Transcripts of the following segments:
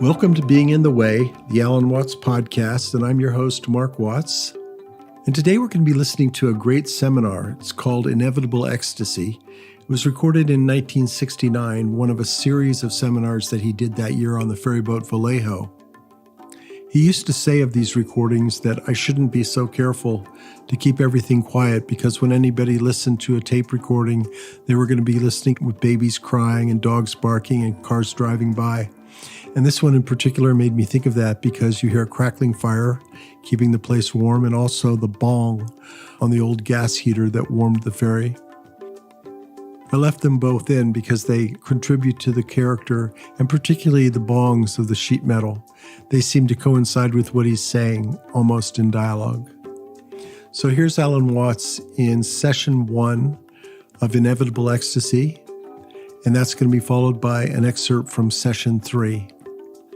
Welcome to Being in the Way, the Alan Watts podcast, and I'm your host, Mark Watts. And today we're going to be listening to a great seminar. It's called Inevitable Ecstasy. It was recorded in 1969, one of a series of seminars that he did that year on the ferryboat Vallejo. He used to say of these recordings that I shouldn't be so careful to keep everything quiet because when anybody listened to a tape recording, they were going to be listening with babies crying and dogs barking and cars driving by. And this one in particular made me think of that because you hear a crackling fire, keeping the place warm, and also the bong on the old gas heater that warmed the ferry. I left them both in because they contribute to the character, and particularly the bongs of the sheet metal. They seem to coincide with what he's saying, almost in dialogue. So here's Alan Watts in session 1 of Inevitable Ecstasy, and that's going to be followed by an excerpt from session 3.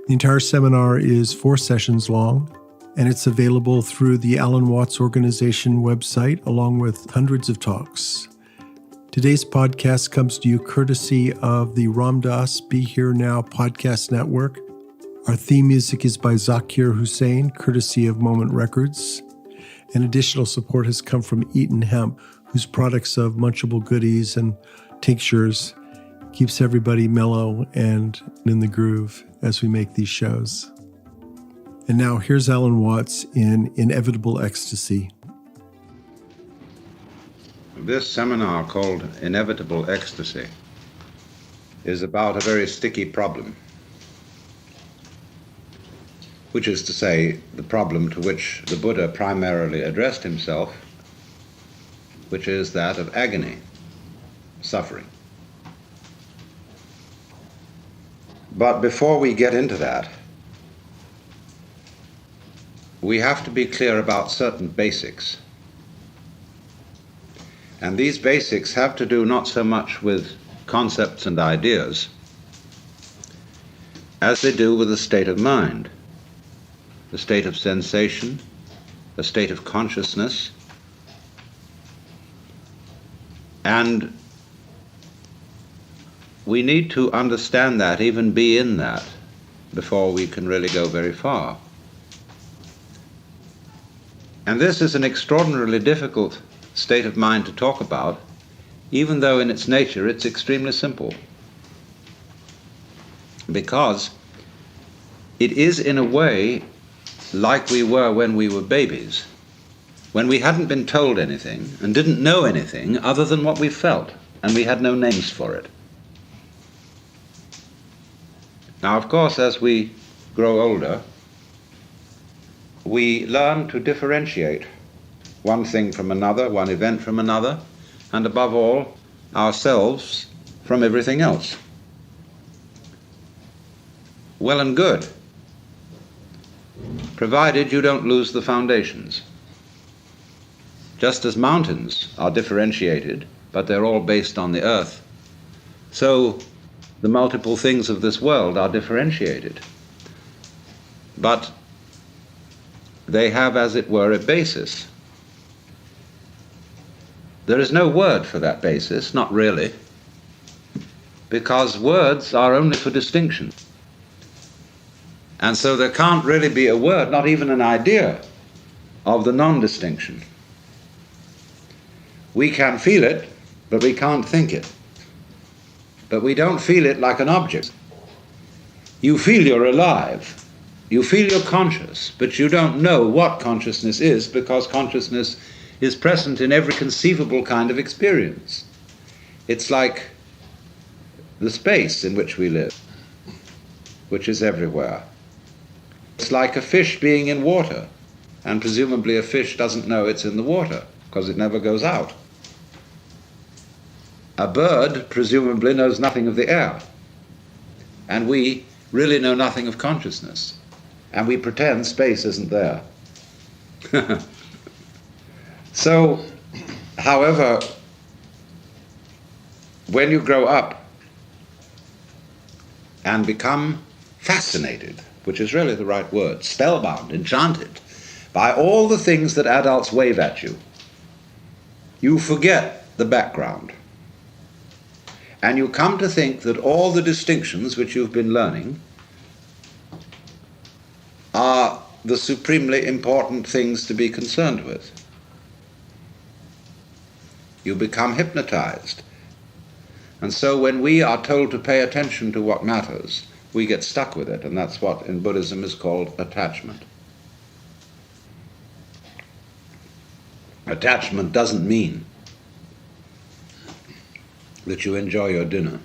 The entire seminar is 4 sessions long, and it's available through the Alan Watts Organization website, along with hundreds of talks. Today's podcast comes to you courtesy of the Ram Dass Be Here Now podcast network. Our theme music is by Zakir Hussain, courtesy of Moment Records. And additional support has come from Eaton Hemp, whose products of munchable goodies and tinctures keeps everybody mellow and in the groove as we make these shows. And now here's Alan Watts in Inevitable Ecstasy. This seminar, called Inevitable Ecstasy, is about a very sticky problem, which is to say, the problem to which the Buddha primarily addressed himself, which is that of agony, suffering. But before we get into that, we have to be clear about certain basics. And these basics have to do not so much with concepts and ideas as they do with a state of mind, a state of sensation, a state of consciousness. And we need to understand that, even be in that, before we can really go very far. And this is an extraordinarily difficult state of mind to talk about, even though in its nature it's extremely simple. Because it is in a way like we were when we were babies, when we hadn't been told anything and didn't know anything other than what we felt, and we had no names for it. Now, of course, as we grow older, we learn to differentiate one thing from another, one event from another, and above all, ourselves from everything else. Well and good, provided you don't lose the foundations. Just as mountains are differentiated, but they're all based on the earth, so the multiple things of this world are differentiated. But they have, as it were, a basis. There is no word for that basis, not really, because words are only for distinction. And so there can't really be a word, not even an idea, of the non-distinction. We can feel it, but we can't think it. But we don't feel it like an object. You feel you're alive. You feel you're conscious, but you don't know what consciousness is, because consciousness is present in every conceivable kind of experience. It's like the space in which we live, which is everywhere. It's like a fish being in water, and presumably a fish doesn't know it's in the water, because it never goes out. A bird presumably knows nothing of the air, and we really know nothing of consciousness, and we pretend space isn't there. So, however, when you grow up and become fascinated, which is really the right word, spellbound, enchanted, by all the things that adults wave at you, you forget the background. And you come to think that all the distinctions which you've been learning the supremely important things to be concerned with. You become hypnotized. And so when we are told to pay attention to what matters, we get stuck with it, and that's what in Buddhism is called attachment. Attachment doesn't mean that you enjoy your dinner,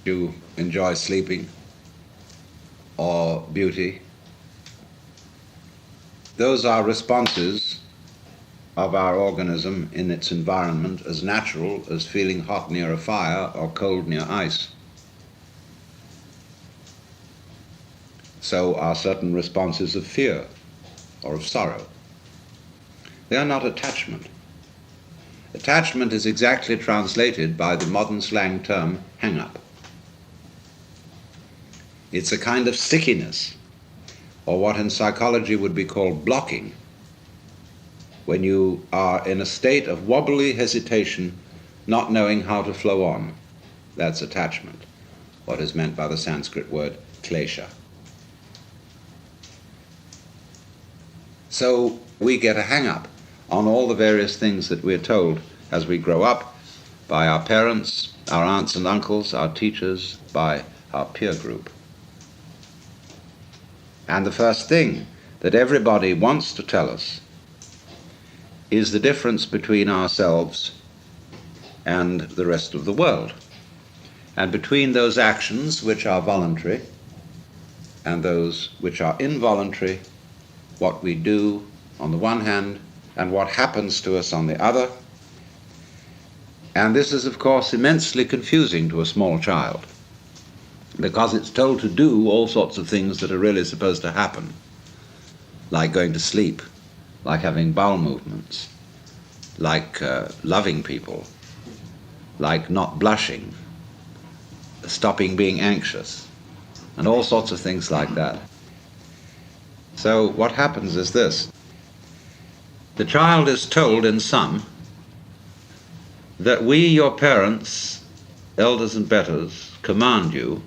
you enjoy sleeping, or beauty. Those are responses of our organism in its environment, as natural as feeling hot near a fire or cold near ice. So are certain responses of fear or of sorrow. They are not attachment. Attachment is exactly translated by the modern slang term hang-up. It's a kind of stickiness, or what in psychology would be called blocking, when you are in a state of wobbly hesitation, not knowing how to flow on. That's attachment, what is meant by the Sanskrit word klesha. So we get a hang-up on all the various things that we're told as we grow up by our parents, our aunts and uncles, our teachers, by our peer group. And the first thing that everybody wants to tell us is the difference between ourselves and the rest of the world, and between those actions which are voluntary and those which are involuntary, what we do on the one hand and what happens to us on the other. And this is, of course, immensely confusing to a small child, because it's told to do all sorts of things that are really supposed to happen, like going to sleep, like having bowel movements, like loving people, like not blushing, stopping being anxious, and all sorts of things like that. So what happens is this. The child is told in sum that we, your parents, elders and betters, command you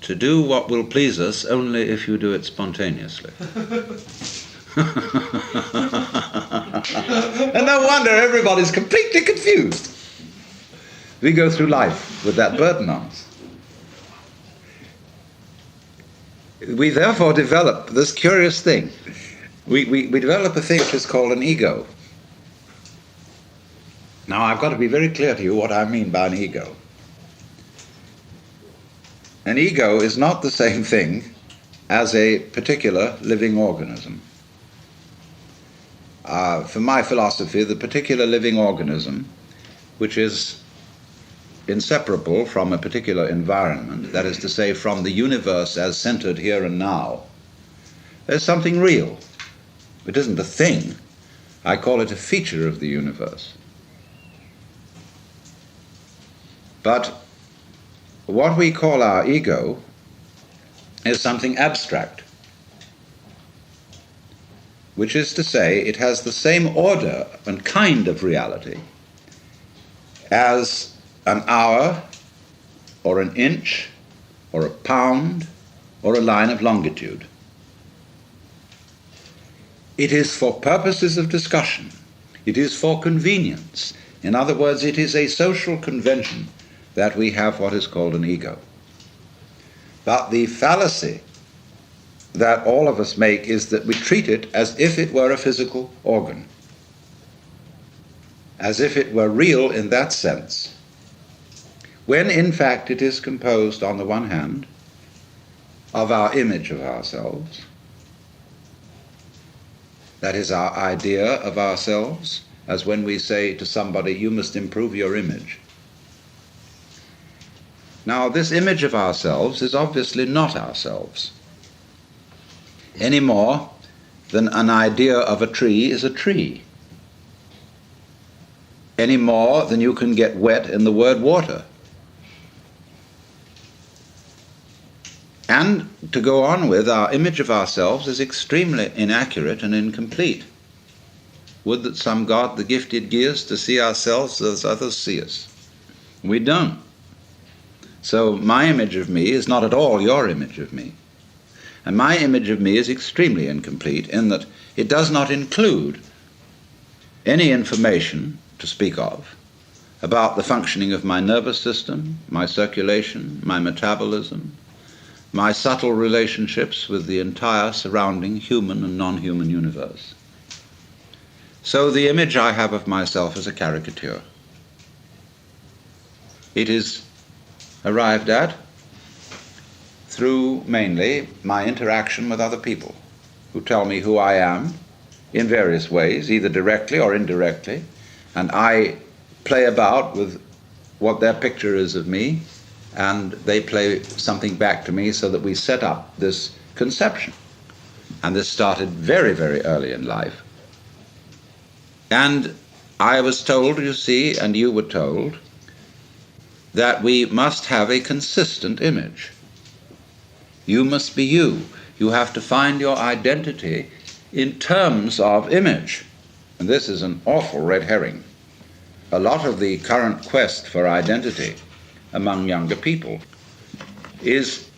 to do what will please us only if you do it spontaneously. And no wonder everybody's completely confused. We go through life with that burden on us. We therefore develop this curious thing. We develop a thing which is called an ego. Now I've got to be very clear to you what I mean by an ego. An ego is not the same thing as a particular living organism. For my philosophy, the particular living organism, which is inseparable from a particular environment, that is to say, from the universe as centered here and now, there's something real. It isn't a thing. I call it a feature of the universe. But what we call our ego is something abstract, which is to say, it has the same order and kind of reality as an hour, or an inch, or a pound, or a line of longitude. It is for purposes of discussion. It is for convenience. In other words, it is a social convention that we have what is called an ego. But the fallacy that all of us make is that we treat it as if it were a physical organ, as if it were real in that sense, when in fact it is composed, on the one hand, of our image of ourselves, that is our idea of ourselves, as when we say to somebody, you must improve your image. Now, this image of ourselves is obviously not ourselves, any more than an idea of a tree is a tree, any more than you can get wet in the word water. And to go on with, our image of ourselves is extremely inaccurate and incomplete. Would that some God the gifted give us to see ourselves as others see us. We don't. So my image of me is not at all your image of me. And my image of me is extremely incomplete in that it does not include any information to speak of about the functioning of my nervous system, my circulation, my metabolism, my subtle relationships with the entire surrounding human and non-human universe. So the image I have of myself is a caricature. It is arrived at through mainly my interaction with other people who tell me who I am in various ways, either directly or indirectly, and I play about with what their picture is of me, and they play something back to me so that we set up this conception. And this started very, very early in life. And I was told, you see, and you were told, that we must have a consistent image. You must be you. You have to find your identity in terms of image. And this is an awful red herring. A lot of the current quest for identity among younger people is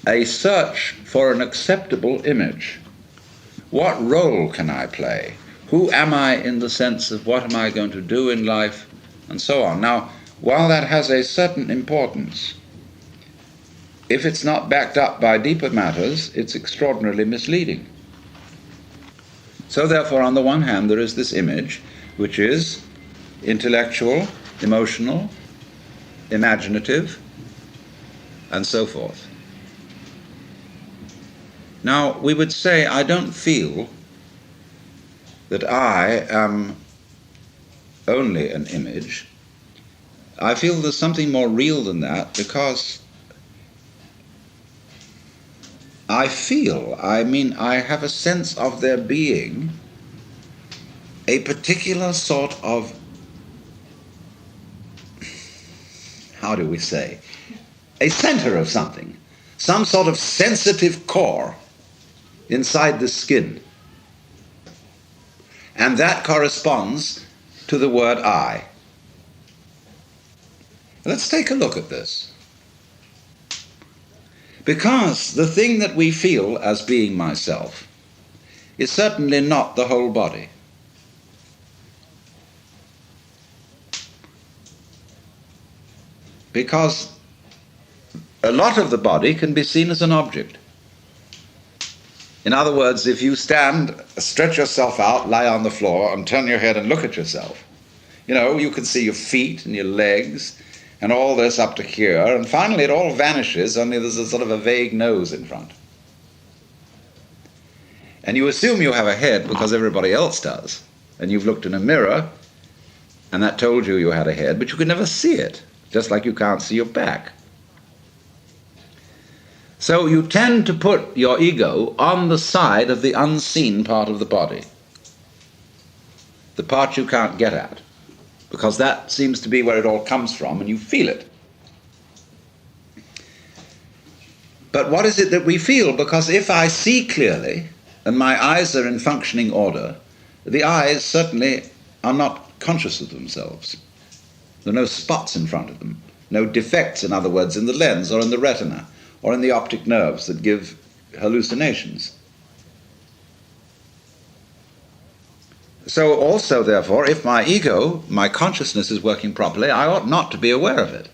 a search for an acceptable image. What role can I play? Who am I in the sense of what am I going to do in life, and so on. Now, while that has a certain importance, if it's not backed up by deeper matters, it's extraordinarily misleading. So therefore, on the one hand, there is this image, which is intellectual, emotional, imaginative, and so forth. Now, we would say, I don't feel that I am only an image. I feel there's something more real than that, because I have a sense of there being a particular sort of, how do we say, a center of something, some sort of sensitive core inside the skin. And that corresponds to the word I. Let's take a look at this. Because the thing that we feel as being myself is certainly not the whole body. Because a lot of the body can be seen as an object. In other words, if you stand, stretch yourself out, lie on the floor, and turn your head and look at yourself, you can see your feet and your legs and all this up to here, and finally it all vanishes, only there's a sort of a vague nose in front. And you assume you have a head because everybody else does, and you've looked in a mirror, and that told you you had a head, but you could never see it, just like you can't see your back. So you tend to put your ego on the side of the unseen part of the body, the part you can't get at, because that seems to be where it all comes from, and you feel it. But what is it that we feel? Because if I see clearly, and my eyes are in functioning order, the eyes certainly are not conscious of themselves. There are no spots in front of them, no defects, in other words, in the lens or in the retina, or in the optic nerves that give hallucinations. So also, therefore, if my ego, my consciousness is working properly, I ought not to be aware of it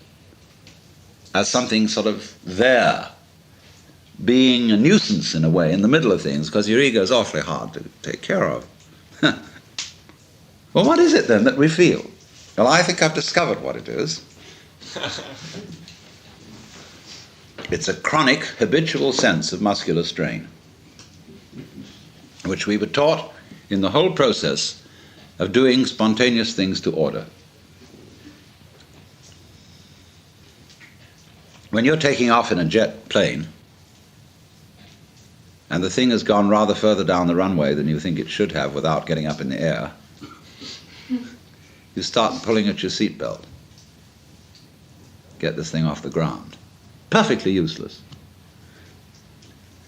as something sort of there, being a nuisance in a way in the middle of things, because your ego is awfully hard to take care of. Well, what is it then that we feel? Well, I think I've discovered what it is. It's a chronic, habitual sense of muscular strain, which we were taught in the whole process of doing spontaneous things to order. When you're taking off in a jet plane, and the thing has gone rather further down the runway than you think it should have without getting up in the air, you start pulling at your seatbelt. Get this thing off the ground. Perfectly useless.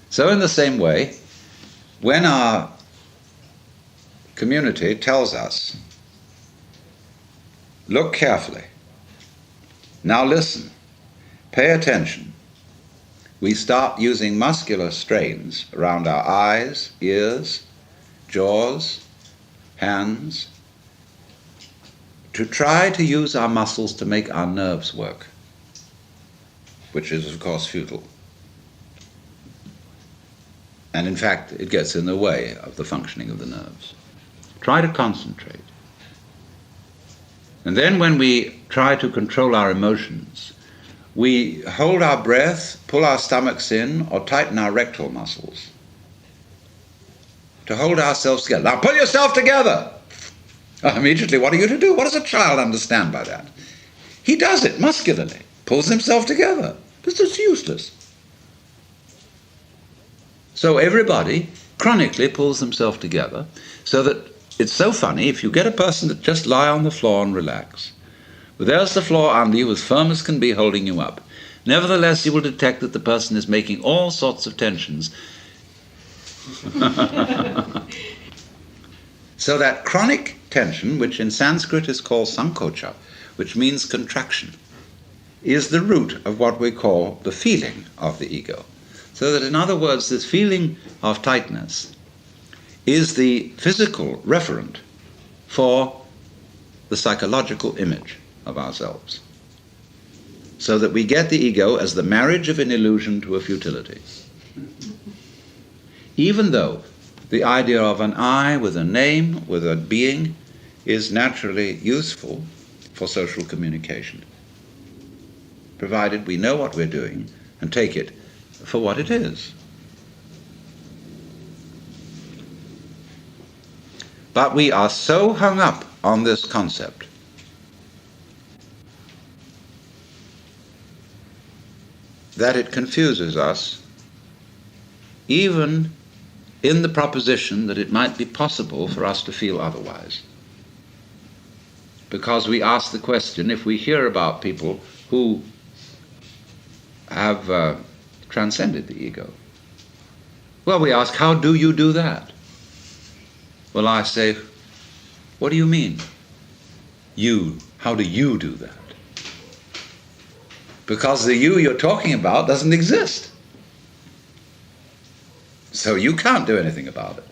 So in the same way, when our community tells us, look carefully, now listen, pay attention, we start using muscular strains around our eyes, ears, jaws, hands, to try to use our muscles to make our nerves work, which is, of course, futile. And in fact, it gets in the way of the functioning of the nerves. Try to concentrate. And then when we try to control our emotions, we hold our breath, pull our stomachs in, or tighten our rectal muscles to hold ourselves together. Now pull yourself together! Immediately, what are you to do? What does a child understand by that? He does it muscularly, pulls himself together. This is useless. So everybody chronically pulls themselves together, so that it's so funny, if you get a person to just lie on the floor and relax, but there's the floor under you, as firm as can be, holding you up. Nevertheless, you will detect that the person is making all sorts of tensions. So that chronic tension, which in Sanskrit is called sankocha, which means contraction, is the root of what we call the feeling of the ego. So that, in other words, this feeling of tightness is the physical referent for the psychological image of ourselves. So that we get the ego as the marriage of an illusion to a futility. Even though the idea of an I with a name, with a being, is naturally useful for social communication, provided we know what we're doing and take it for what it is. But we are so hung up on this concept that it confuses us, even in the proposition that it might be possible for us to feel otherwise. Because we ask the question, if we hear about people who have transcended the ego, well, we ask, how do you do that? Well, I say, what do you mean? You, how do you do that? Because the you you're talking about doesn't exist. So you can't do anything about it.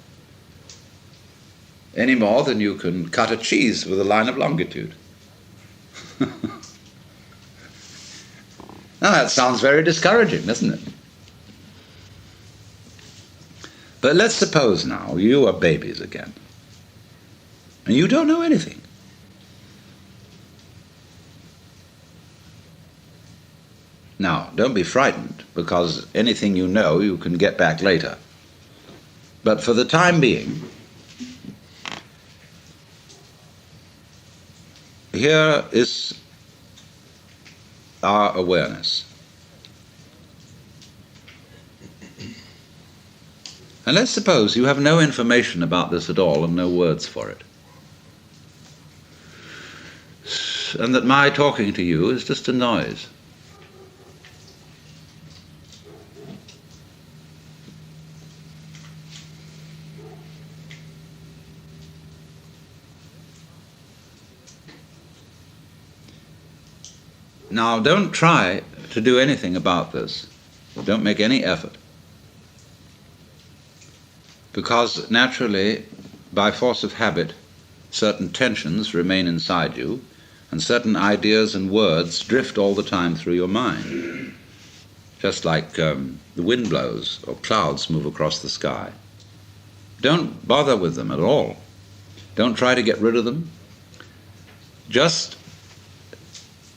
Any more than you can cut a cheese with a line of longitude. Now that sounds very discouraging, doesn't it? But let's suppose now you are babies again, and you don't know anything. Now, don't be frightened, because anything you know you can get back later. But for the time being, here is our awareness. And let's suppose you have no information about this at all and no words for it. And that my talking to you is just a noise. Now, don't try to do anything about this. Don't make any effort. Because naturally, by force of habit, certain tensions remain inside you, and certain ideas and words drift all the time through your mind. Just like the wind blows or clouds move across the sky. Don't bother with them at all. Don't try to get rid of them. Just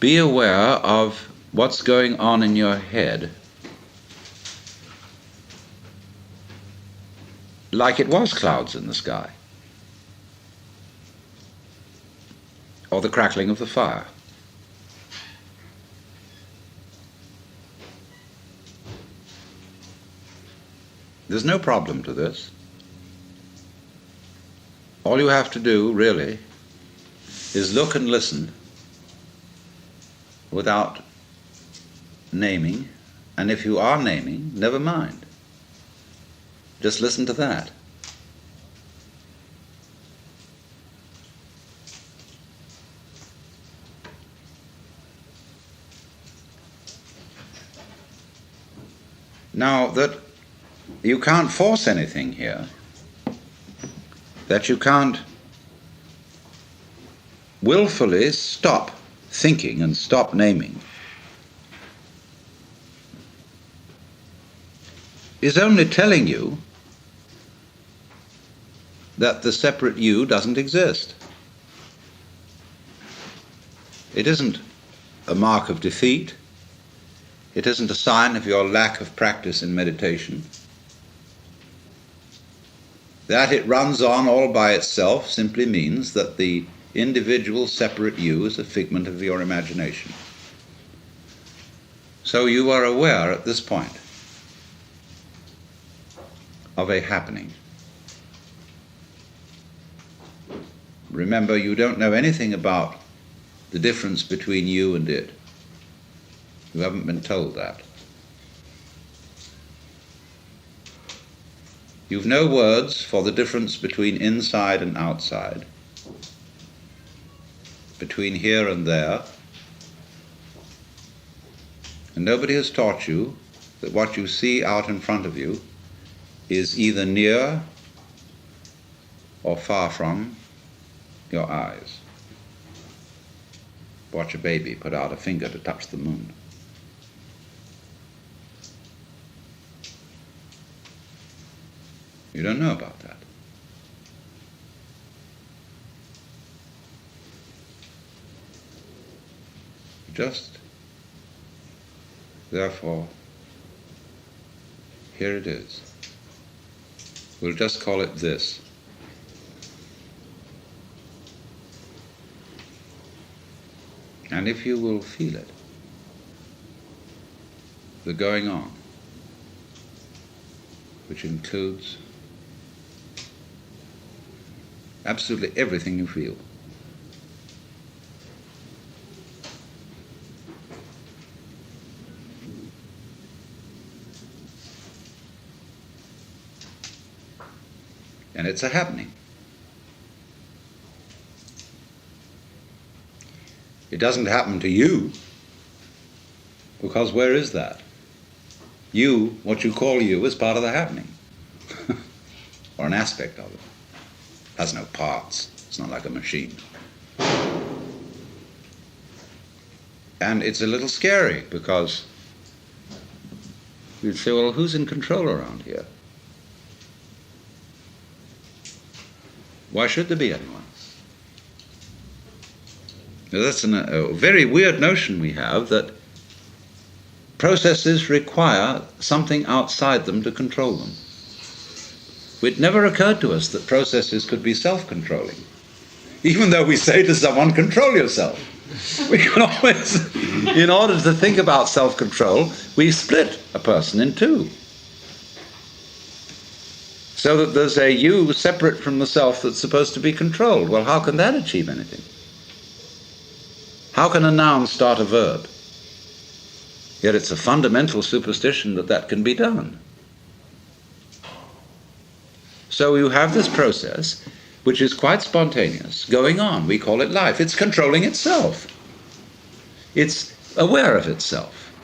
be aware of what's going on in your head, like it was clouds in the sky, or the crackling of the fire. There's no problem to this. All you have to do, really, is look and listen without naming, and if you are naming, never mind. Just listen to that. Now that you can't force anything here, that you can't willfully stop thinking and stop naming, is only telling you that the separate you doesn't exist. It isn't a mark of defeat. It isn't a sign of your lack of practice in meditation. That it runs on all by itself simply means that the individual separate you is a figment of your imagination. So you are aware at this point of a happening. Remember, you don't know anything about the difference between you and it. You haven't been told that. You've no words for the difference between inside and outside, between here and there, and nobody has taught you that what you see out in front of you is either near or far from your eyes. Watch a baby put out a finger to touch the moon. You don't know about that. Just, therefore, here it is. We'll just call it this. And if you will feel it, the going on, which includes absolutely everything you feel. And it's a happening. It doesn't happen to you, because where is that? You, what you call you, is part of the happening, or an aspect of it. It has no parts. It's not like a machine. And it's a little scary, because you'd say, well, who's in control around here? Why should there be anyone? Now, that's a very weird notion we have, that processes require something outside them to control them. It never occurred to us that processes could be self-controlling, even though we say to someone, control yourself. We can always, in order to think about self-control, we split a person in two, so that there's a you separate from the self that's supposed to be controlled. Well, how can that achieve anything? How can a noun start a verb? Yet it's a fundamental superstition that that can be done. So you have this process, which is quite spontaneous, going on. We call it life. It's controlling itself. It's aware of itself.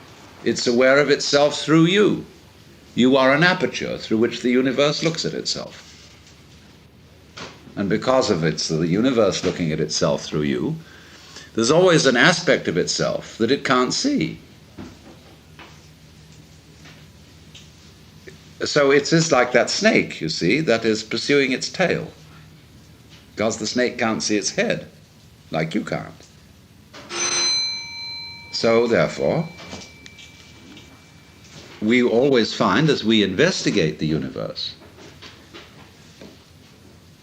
It's aware of itself through you. You are an aperture through which the universe looks at itself. And because of it's the universe looking at itself through you, there's always an aspect of itself that it can't see. So it is like that snake, you see, that is pursuing its tail, because the snake can't see its head, like you can't. So therefore, we always find, as we investigate the universe,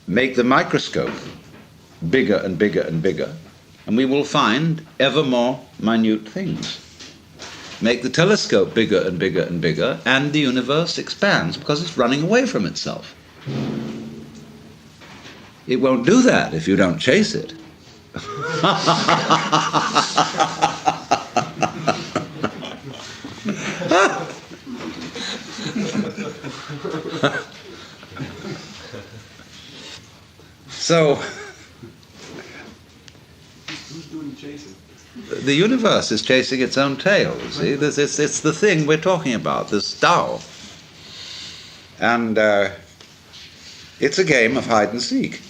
make the microscope bigger and bigger and bigger, and we will find ever more minute things. Make the telescope bigger and bigger and bigger, and the universe expands because it's running away from itself. It won't do that if you don't chase it. So, who's doing the chasing? the universe is chasing its own tail, you see. It's the thing we're talking about, this Tao. And it's a game of hide and seek.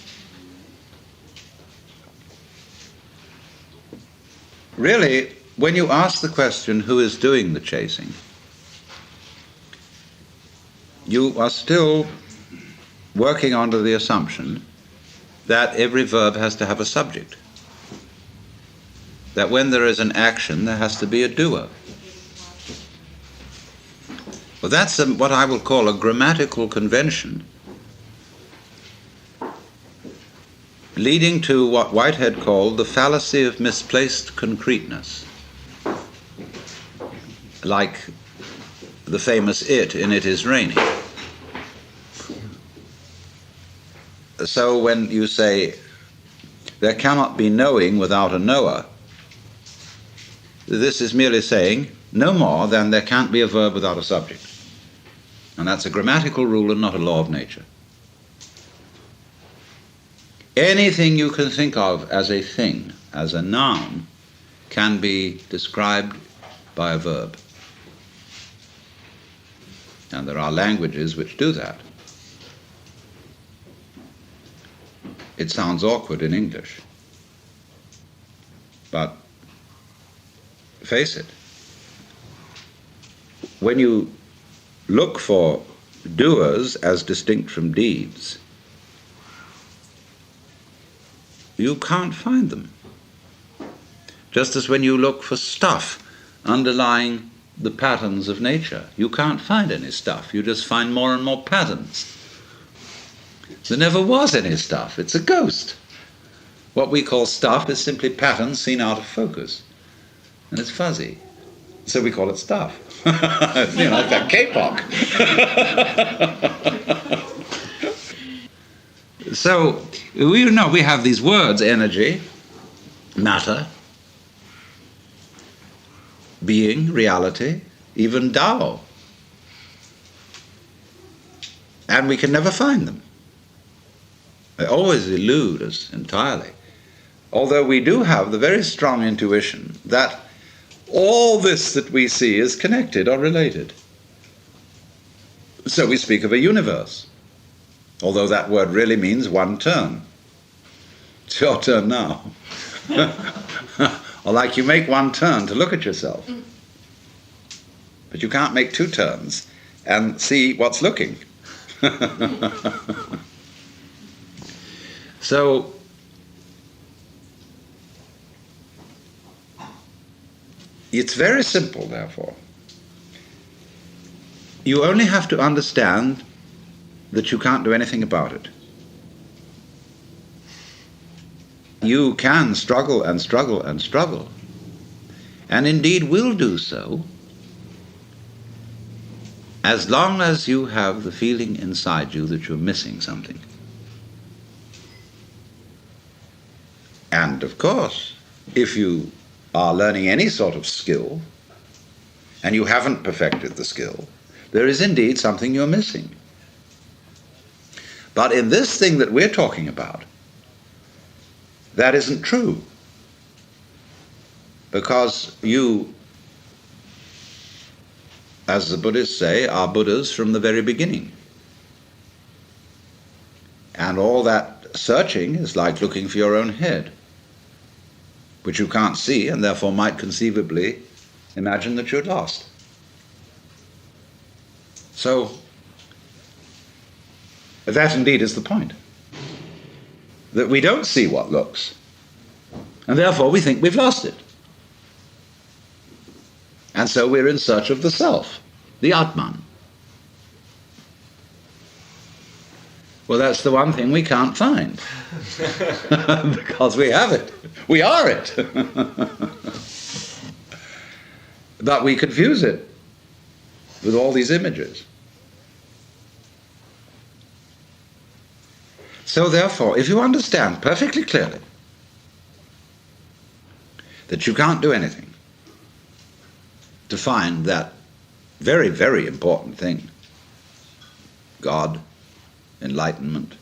Really, when you ask the question, who is doing the chasing, you are still working under the assumption that every verb has to have a subject. That when there is an action, there has to be a doer. Well, that's what I will call a grammatical convention leading to what Whitehead called the fallacy of misplaced concreteness. Like the famous "it" in "It Is Raining." So when you say, there cannot be knowing without a knower, this is merely saying no more than there can't be a verb without a subject. And that's a grammatical rule and not a law of nature. Anything you can think of as a thing, as a noun, can be described by a verb. And there are languages which do that. It sounds awkward in English, but face it, when you look for doers as distinct from deeds, you can't find them. Just as when you look for stuff underlying the patterns of nature, you can't find any stuff, you just find more and more patterns. There never was any stuff, it's a ghost. What we call stuff is simply patterns seen out of focus, and it's fuzzy, so we call it stuff. You know, like that K-pop. So, we know we have these words: energy, matter, being, reality, even Tao. And we can never find them. They always elude us entirely. Although we do have the very strong intuition that all this that we see is connected or related. So we speak of a universe, although that word really means one turn. It's your turn now. Or like you make one turn to look at yourself, but you can't make two turns and see what's looking. So it's very simple, therefore. You only have to understand that you can't do anything about it. You can struggle and struggle and struggle, and indeed will do so, as long as you have the feeling inside you that you're missing something. And of course, if you are learning any sort of skill, and you haven't perfected the skill, there is indeed something you're missing. But in this thing that we're talking about, that isn't true. Because you, as the Buddhists say, are Buddhas from the very beginning. And all that searching is like looking for your own head, which you can't see and therefore might conceivably imagine that you're lost. So, that indeed is the point. That we don't see what looks, and therefore we think we've lost it. And so we're in search of the self, the Atman. Well, that's the one thing we can't find. Because we have it. We are it. But we confuse it with all these images. So therefore, if you understand perfectly clearly that you can't do anything to find that very, very important thing, God, enlightenment,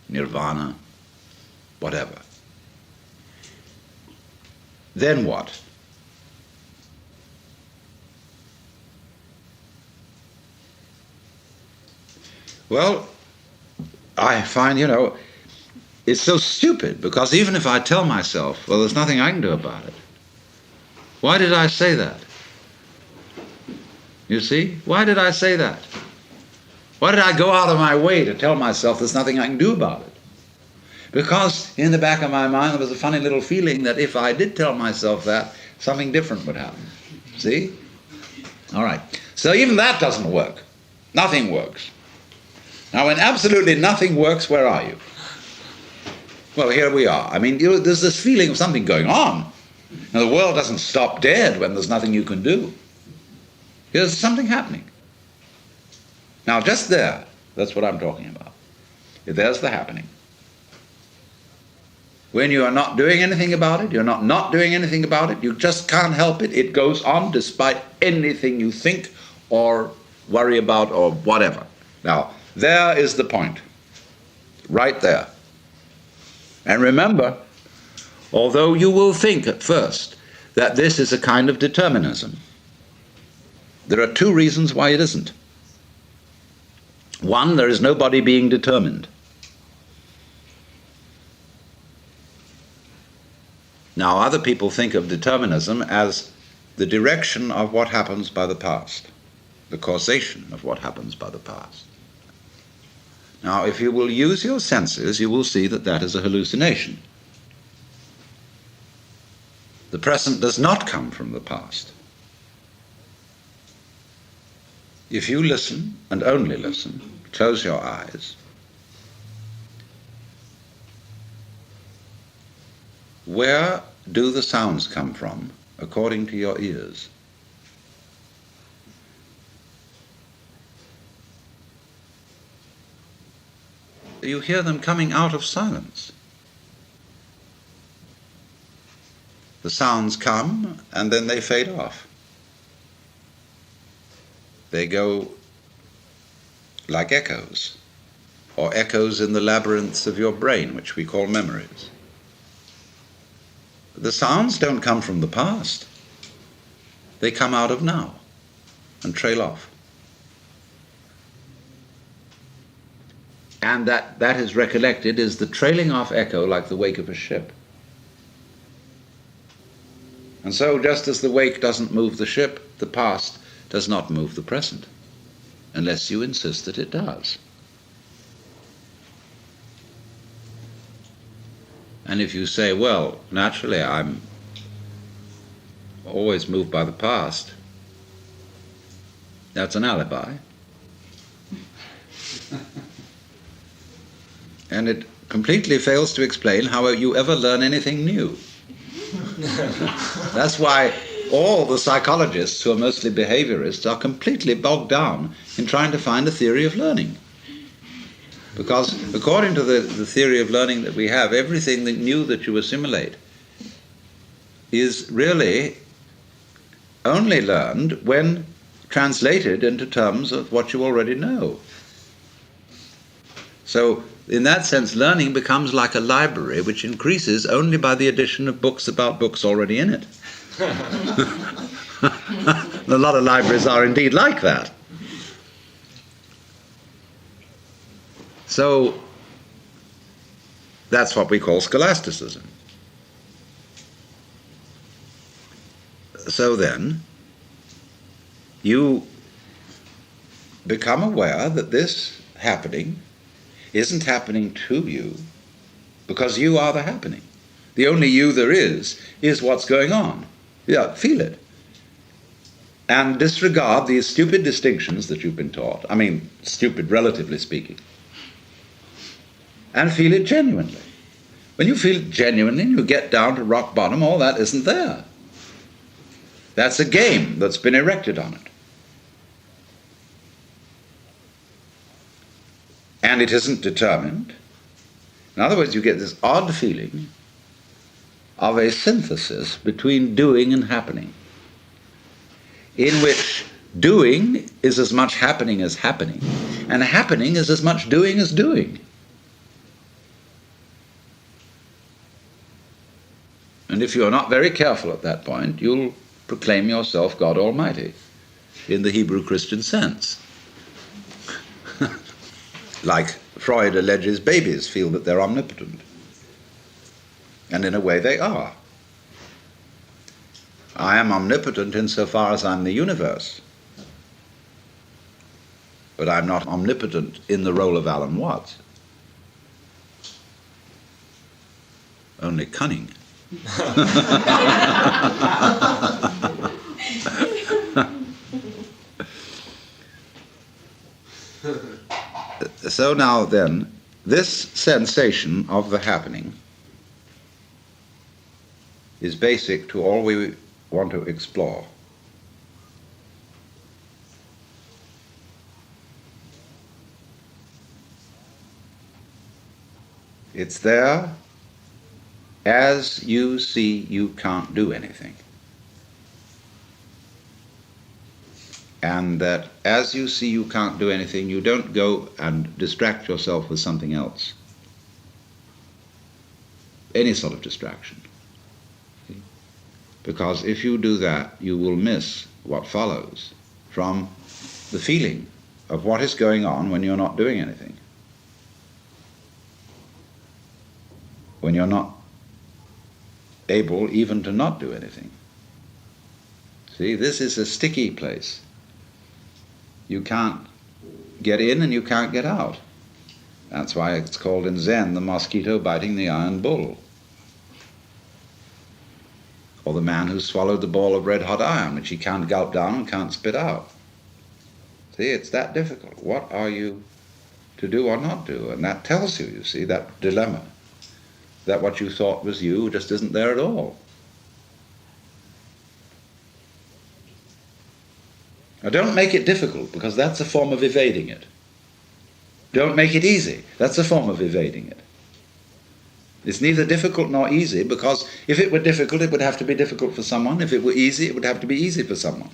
nirvana, whatever, then what? Well, I find, it's so stupid, because even if I tell myself, well, there's nothing I can do about it, why did I say that? You see? Why did I say that? Why did I go out of my way to tell myself there's nothing I can do about it? Because in the back of my mind there was a funny little feeling that if I did tell myself that, something different would happen. See? All right. So even that doesn't work. Nothing works. Now, when absolutely nothing works, where are you? Well, here we are. I mean, there's this feeling of something going on. Now, the world doesn't stop dead when there's nothing you can do. There's something happening. Now, just there, that's what I'm talking about. There's the happening. When you are not doing anything about it, you're not doing anything about it, you just can't help it. It goes on despite anything you think or worry about or whatever. Now, there is the point. Right there. And remember, although you will think at first that this is a kind of determinism, there are two reasons why it isn't. One, there is nobody being determined. Now, other people think of determinism as the direction of what happens by the past, the causation of what happens by the past. Now, if you will use your senses, you will see that that is a hallucination. The present does not come from the past. If you listen, and only listen, close your eyes, where do the sounds come from according to your ears? You hear them coming out of silence. The sounds come and then they fade off. They go like echoes, or echoes in the labyrinths of your brain, which we call memories. The sounds don't come from the past. They come out of now and trail off. And that is recollected is the trailing off echo like the wake of a ship. And so just as the wake doesn't move the ship, the past does not move the present, unless you insist that it does. And if you say, well, naturally I'm always moved by the past, that's an alibi. And it completely fails to explain how you ever learn anything new. That's why all the psychologists who are mostly behaviorists are completely bogged down in trying to find a theory of learning. Because according to the theory of learning that we have, everything that new that you assimilate is really only learned when translated into terms of what you already know. So in that sense, learning becomes like a library which increases only by the addition of books about books already in it. A lot of libraries are indeed like that. So that's what we call scholasticism. So then, you become aware that this happening isn't happening to you because you are the happening. The only you there is what's going on. Yeah, feel it. And disregard these stupid distinctions that you've been taught. I mean, stupid relatively speaking. And feel it genuinely. When you feel it genuinely, you get down to rock bottom, all that isn't there. That's a game that's been erected on it. And it isn't determined. In other words, you get this odd feeling of a synthesis between doing and happening, in which doing is as much happening as happening, and happening is as much doing as doing. And if you're not very careful at that point, you'll proclaim yourself God Almighty in the Hebrew Christian sense. Like Freud alleges babies feel that they're omnipotent. And in a way they are. I am omnipotent insofar as I'm the universe. But I'm not omnipotent in the role of Alan Watts. Only cunning. So now then, this sensation of the happening is basic to all we want to explore. It's there. As you see, you can't do anything. And that as you see you can't do anything, you don't go and distract yourself with something else. Any sort of distraction. Because if you do that, you will miss what follows from the feeling of what is going on when you're not doing anything. When you're not able even to not do anything. See, this is a sticky place. You can't get in and you can't get out. That's why it's called in Zen the mosquito biting the iron bull. Or the man who swallowed the ball of red-hot iron, which he can't gulp down and can't spit out. See, it's that difficult. What are you to do or not do? And that tells you, you see, that dilemma. That what you thought was you just isn't there at all. Now don't make it difficult, because that's a form of evading it. Don't make it easy. That's a form of evading it. It's neither difficult nor easy, because if it were difficult, it would have to be difficult for someone. If it were easy, it would have to be easy for someone.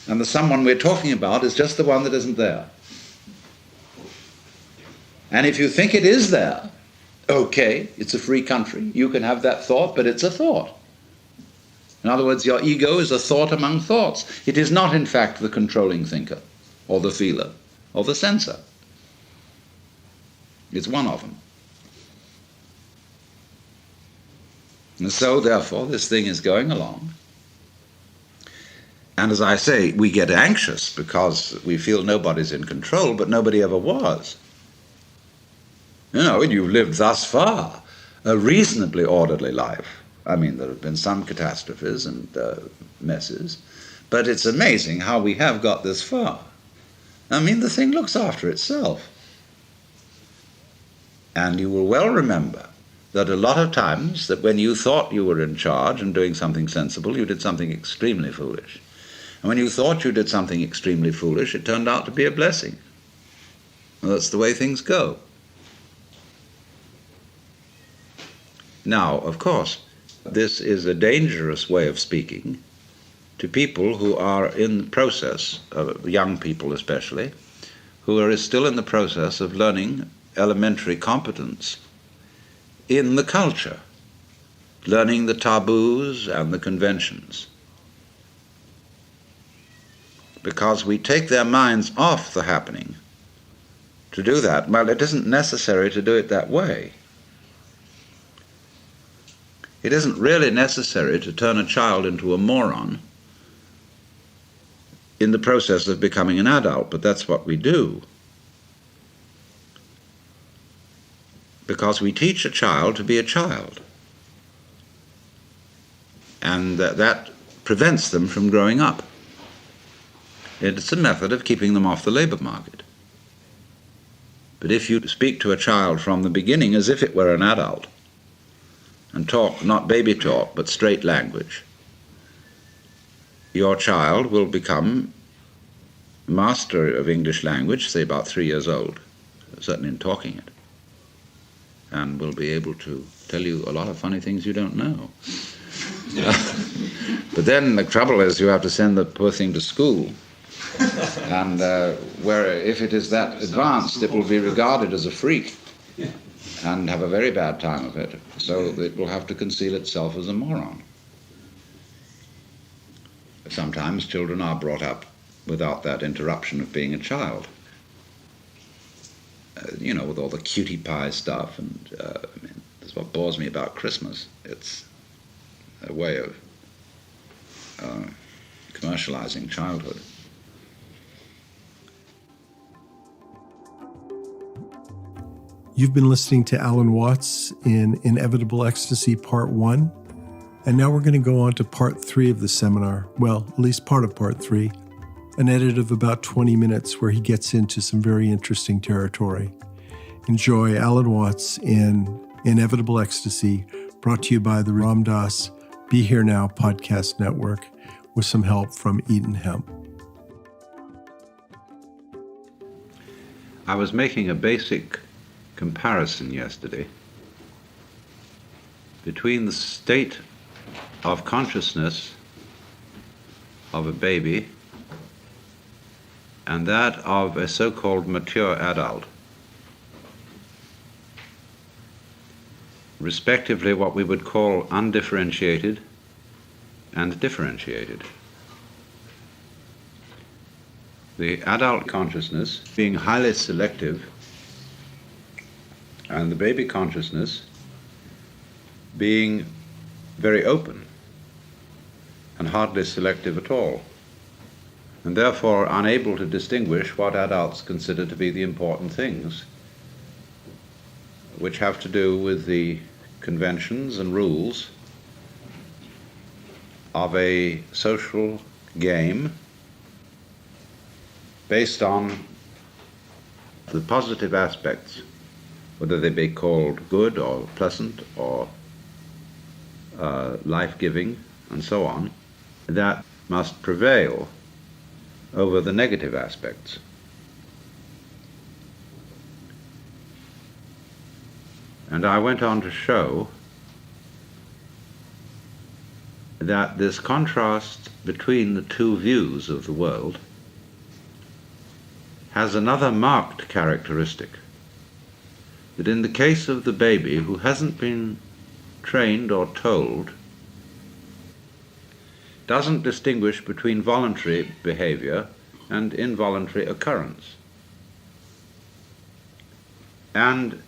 And the someone we're talking about is just the one that isn't there. And if you think it is there, okay, it's a free country. You can have that thought, but it's a thought. In other words, your ego is a thought among thoughts. It is not, in fact, the controlling thinker, or the feeler, or the sensor. It's one of them. And so, therefore, this thing is going along. And as I say, we get anxious because we feel nobody's in control, but nobody ever was. You know, you've lived thus far a reasonably orderly life. I mean, there have been some catastrophes and messes, but it's amazing how we have got this far. I mean, the thing looks after itself. And you will well remember that a lot of times that when you thought you were in charge and doing something sensible, you did something extremely foolish. And when you thought you did something extremely foolish, it turned out to be a blessing. Well, that's the way things go. Now, of course, this is a dangerous way of speaking to people who are in the process, young people especially, who are still in the process of learning elementary competence in the culture, learning the taboos and the conventions. Because we take their minds off the happening. To do that, well, it isn't necessary to do it that way. It isn't really necessary to turn a child into a moron in the process of becoming an adult, but that's what we do. Because we teach a child to be a child. And that prevents them from growing up. It's a method of keeping them off the labor market. But if you speak to a child from the beginning as if it were an adult, and talk, not baby talk, but straight language, your child will become master of English language, say about 3 years old, certainly in talking it, and will be able to tell you a lot of funny things you don't know. But then the trouble is you have to send the poor thing to school, and where if it is that advanced, it will be regarded as a freak and have a very bad time of it, so it will have to conceal itself as a moron. Sometimes children are brought up without that interruption of being a child. with all the cutie pie stuff, and that's what bores me about Christmas. It's a way of commercializing childhood. You've been listening to Alan Watts in Inevitable Ecstasy Part 1, and now we're going to go on to Part 3 of the seminar, well, at least part of Part 3, an edit of about 20 minutes where he gets into some very interesting territory. Enjoy Alan Watts in Inevitable Ecstasy, brought to you by the Ram Dass Be Here Now podcast network, with some help from Eaton Hemp. I was making a basic comparison yesterday between the state of consciousness of a baby and that of a so-called mature adult, respectively what we would call undifferentiated and differentiated. The adult consciousness being highly selective, and the baby consciousness being very open and hardly selective at all, and therefore unable to distinguish what adults consider to be the important things, which have to do with the conventions and rules of a social game based on the positive aspects, whether they be called good or pleasant or life-giving and so on, that must prevail over the negative aspects. And I went on to show that this contrast between the two views of the world has another marked characteristic, that in the case of the baby who hasn't been trained or told, doesn't distinguish between voluntary behavior and involuntary occurrence. And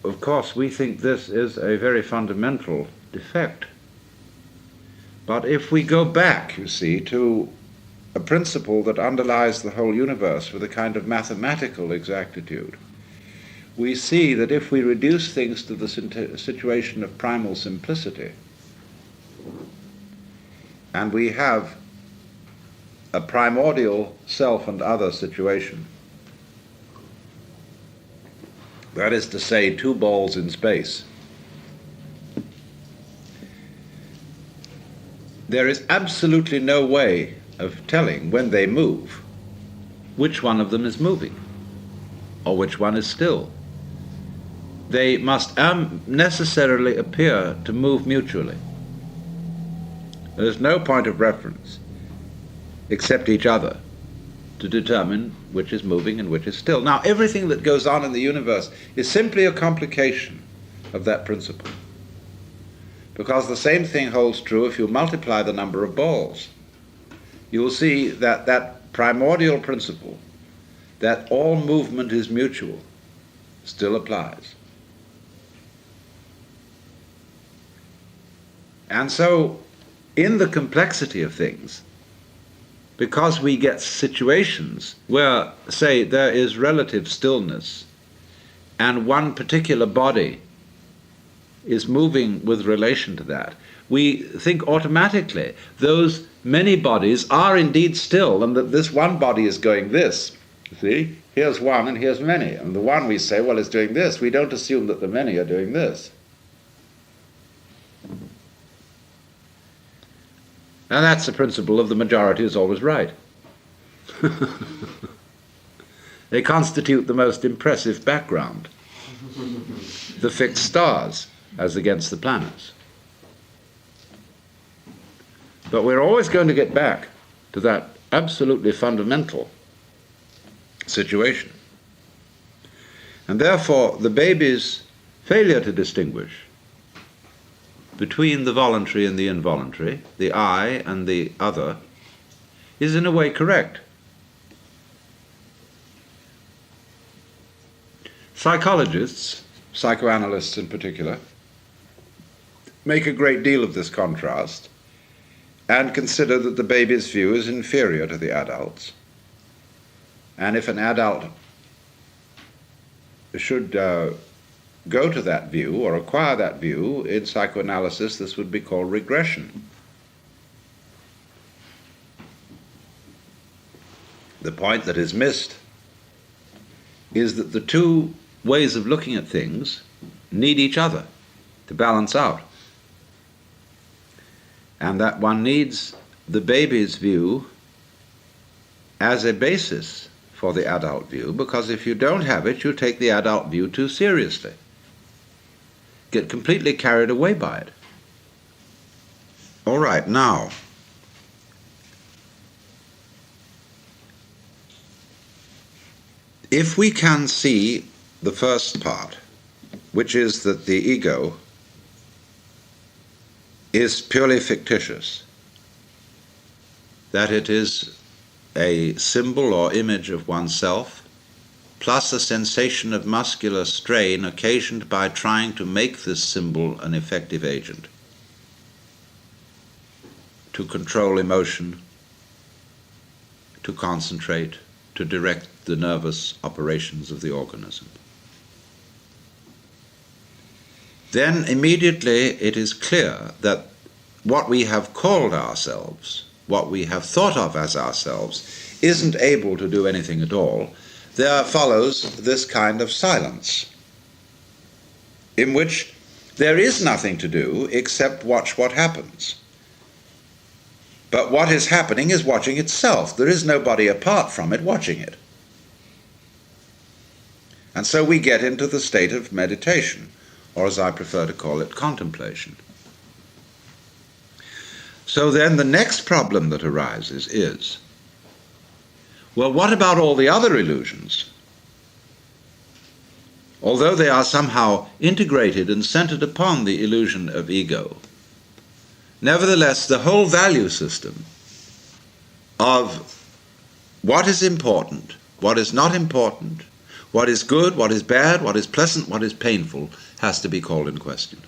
of course we think this is a very fundamental defect. But if we go back, you see, to a principle that underlies the whole universe with a kind of mathematical exactitude, we see that if we reduce things to the situation of primal simplicity, and we have a primordial self and other situation, that is to say, two balls in space, there is absolutely no way of telling when they move which one of them is moving or which one is still. They must necessarily appear to move mutually. There's no point of reference except each other to determine which is moving and which is still. Now, everything that goes on in the universe is simply a complication of that principle, because the same thing holds true if you multiply the number of balls. You will see that that primordial principle, that all movement is mutual, still applies. And so, in the complexity of things, because we get situations where, say, there is relative stillness and one particular body is moving with relation to that, we think automatically those many bodies are indeed still, and that this one body is going this. See, here's one and here's many, and the one we say, well, is doing this. We don't assume that the many are doing this. And that's the principle of the majority is always right. They constitute the most impressive background, the fixed stars as against the planets. But we're always going to get back to that absolutely fundamental situation. And therefore, the baby's failure to distinguish between the voluntary and the involuntary, the I and the other, is in a way correct. Psychologists, psychoanalysts in particular, make a great deal of this contrast and consider that the baby's view is inferior to the adult's. And if an adult should go to that view or acquire that view, in psychoanalysis this would be called regression. The point that is missed is that the two ways of looking at things need each other to balance out. And that one needs the baby's view as a basis for the adult view, because if you don't have it, you take the adult view too seriously. Get completely carried away by it. All right, now, if we can see the first part, which is that the ego is purely fictitious, that it is a symbol or image of oneself, plus a sensation of muscular strain occasioned by trying to make this symbol an effective agent to control emotion, to concentrate, to direct the nervous operations of the organism. Then immediately it is clear that what we have called ourselves, what we have thought of as ourselves, isn't able to do anything at all. There follows this kind of silence, in which there is nothing to do except watch what happens. But what is happening is watching itself. There is nobody apart from it watching it. And so we get into the state of meditation, or as I prefer to call it, contemplation. So then the next problem that arises is, well, what about all the other illusions? Although they are somehow integrated and centered upon the illusion of ego, nevertheless, the whole value system of what is important, what is not important, what is good, what is bad, what is pleasant, what is painful, has to be called in question.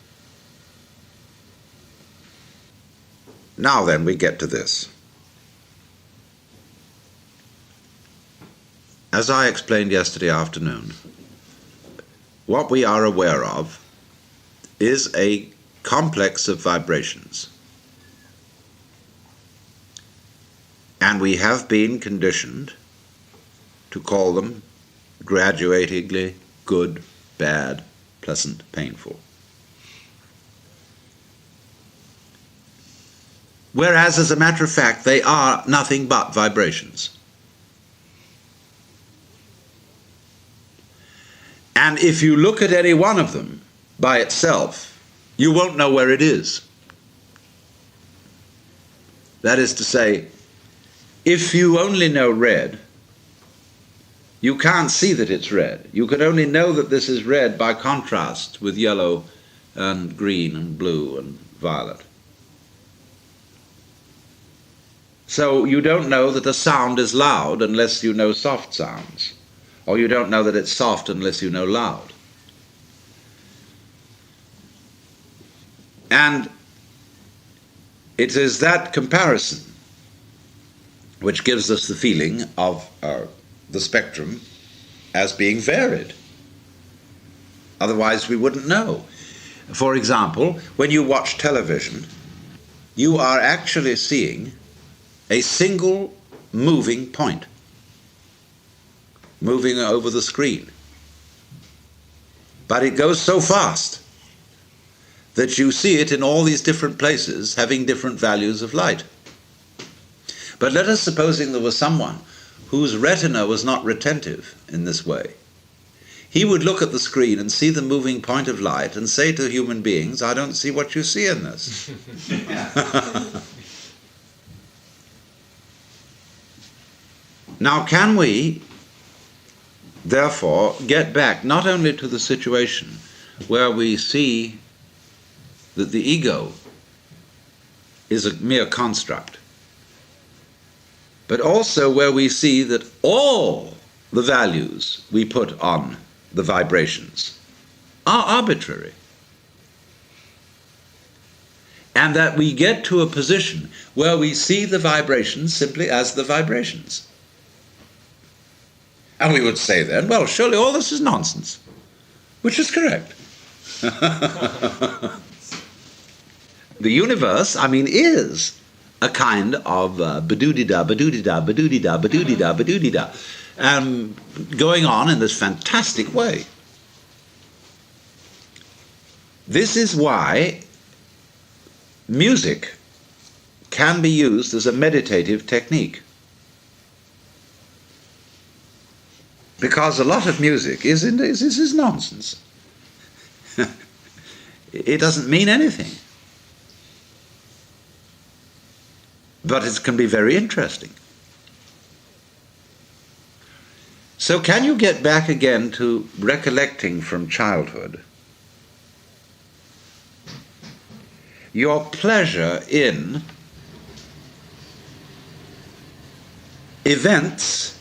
Now then, we get to this. As I explained yesterday afternoon, what we are aware of is a complex of vibrations. And we have been conditioned to call them graduatingly good, bad, pleasant, painful. Whereas, as a matter of fact, they are nothing but vibrations. And if you look at any one of them by itself, you won't know where it is. That is to say, if you only know red, you can't see that it's red. You can only know that this is red by contrast with yellow and green and blue and violet. So you don't know that a sound is loud unless you know soft sounds, or you don't know that it's soft unless you know loud. And it is that comparison which gives us the feeling of the spectrum as being varied. Otherwise we wouldn't know. For example, when you watch television, you are actually seeing a single moving point moving over the screen. But it goes so fast that you see it in all these different places having different values of light. But let us supposing there was someone whose retina was not retentive in this way. He would look at the screen and see the moving point of light and say to human beings, I don't see what you see in this. Now, can we, therefore, get back not only to the situation where we see that the ego is a mere construct, but also where we see that all the values we put on the vibrations, are arbitrary. And that we get to a position where we see the vibrations simply as the vibrations. And we would say then, well, surely all this is nonsense, which is correct. The universe, is a kind of ba-doo-dee-da, ba-doo-dee-da, ba-doo-dee-da, ba-doo-dee-da, ba-doo-dee-da, going on in this fantastic way. This is why music can be used as a meditative technique. Because a lot of music is nonsense. It doesn't mean anything. But it can be very interesting. So can you get back again to recollecting from childhood your pleasure in events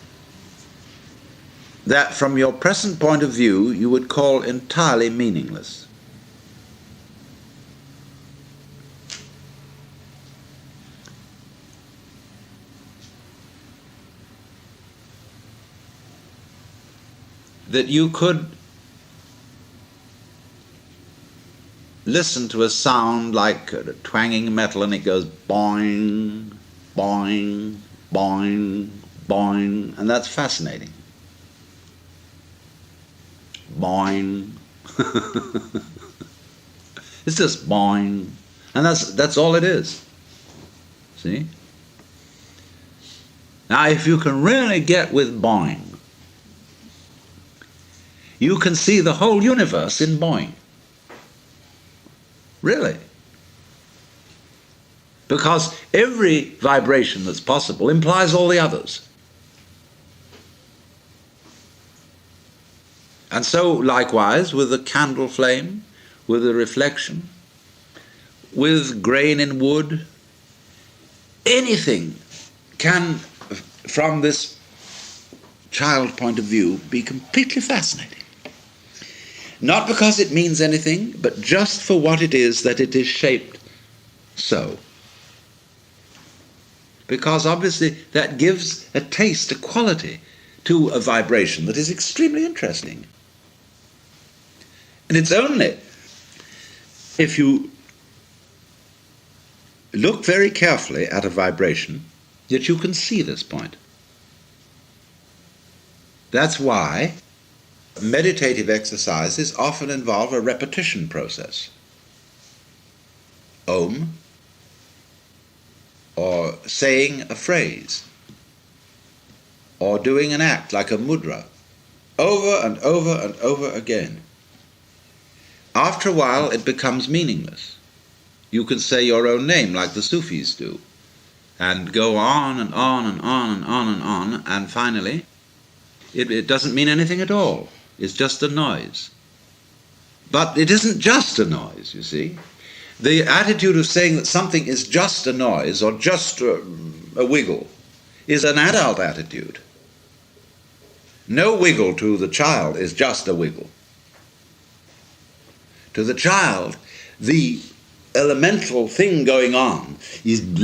that from your present point of view you would call entirely meaningless? That you could listen to a sound like a twanging metal and it goes boing, boing, boing, boing, and that's fascinating. Boing. It's just boing. And that's all it is. See? Now if you can really get with boing, you can see the whole universe in boing. Really. Because every vibration that's possible implies all the others. And so, likewise, with the candle flame, with the reflection, with grain in wood, anything can, from this child point of view, be completely fascinating. Not because it means anything, but just for what it is that it is shaped so. Because obviously that gives a taste, a quality to a vibration that is extremely interesting. And it's only if you look very carefully at a vibration that you can see this point. That's why meditative exercises often involve a repetition process. Om, or saying a phrase, or doing an act like a mudra, over and over and over again. After a while it becomes meaningless. You can say your own name like the Sufis do, and go on and on and on and on and on, and finally it doesn't mean anything at all. It's just a noise. But it isn't just a noise, you see. The attitude of saying that something is just a noise or just a wiggle is an adult attitude. No wiggle to the child is just a wiggle. To the child, the elemental thing going on is blah,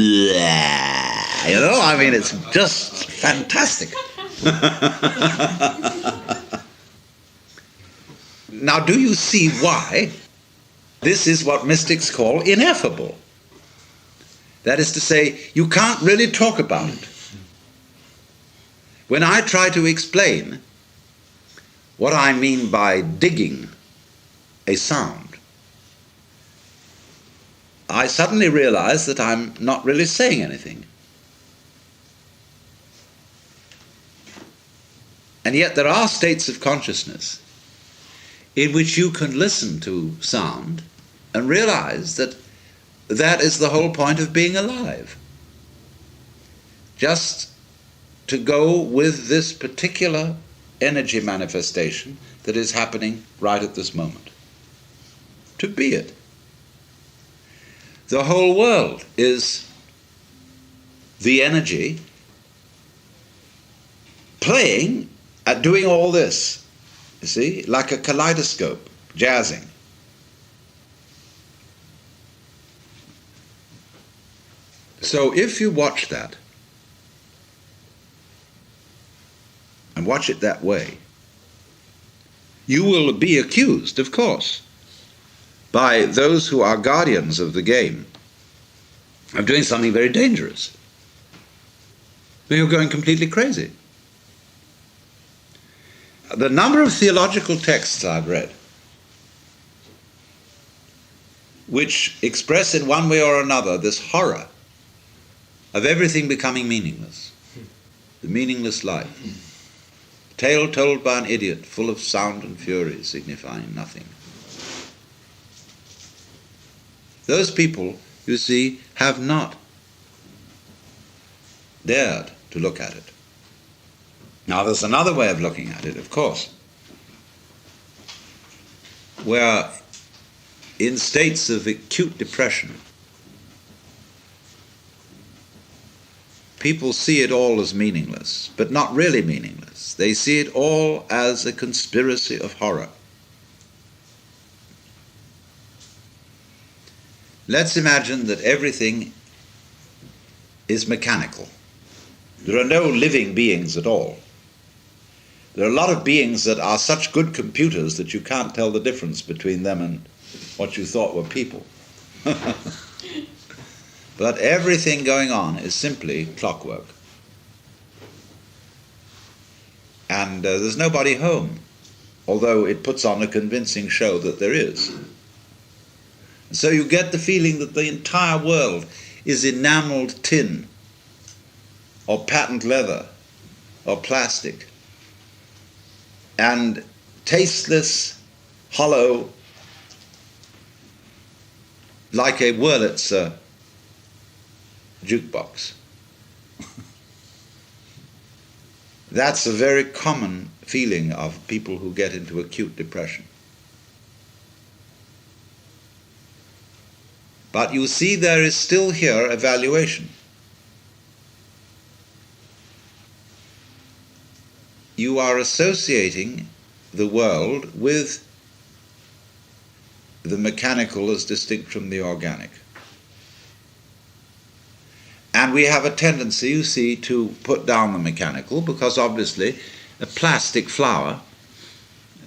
it's just fantastic. Now, do you see why this is what mystics call ineffable? That is to say, you can't really talk about it. When I try to explain what I mean by digging a sound, I suddenly realize that I'm not really saying anything. And yet there are states of consciousness in which you can listen to sound and realize that that is the whole point of being alive. Just to go with this particular energy manifestation that is happening right at this moment. To be it. The whole world is the energy playing at doing all this. You see, like a kaleidoscope, jazzing. So if you watch that, and watch it that way, you will be accused, of course, by those who are guardians of the game of doing something very dangerous. You're going completely crazy. The number of theological texts I've read which express in one way or another this horror of everything becoming meaningless, the meaningless life. Tale told by an idiot, full of sound and fury, signifying nothing. Those people, you see, have not dared to look at it. Now there's another way of looking at it, of course, where in states of acute depression, people see it all as meaningless, but not really meaningless. They see it all as a conspiracy of horror. Let's imagine that everything is mechanical. There are no living beings at all. There are a lot of beings that are such good computers that you can't tell the difference between them and what you thought were people. But everything going on is simply clockwork. And there's nobody home, although it puts on a convincing show that there is. And so you get the feeling that the entire world is enameled tin, or patent leather, or plastic, and tasteless, hollow, like a Wurlitzer jukebox. That's a very common feeling of people who get into acute depression. But you see, there is still here a valuation. You are associating the world with the mechanical as distinct from the organic. And we have a tendency, you see, to put down the mechanical, because obviously a plastic flower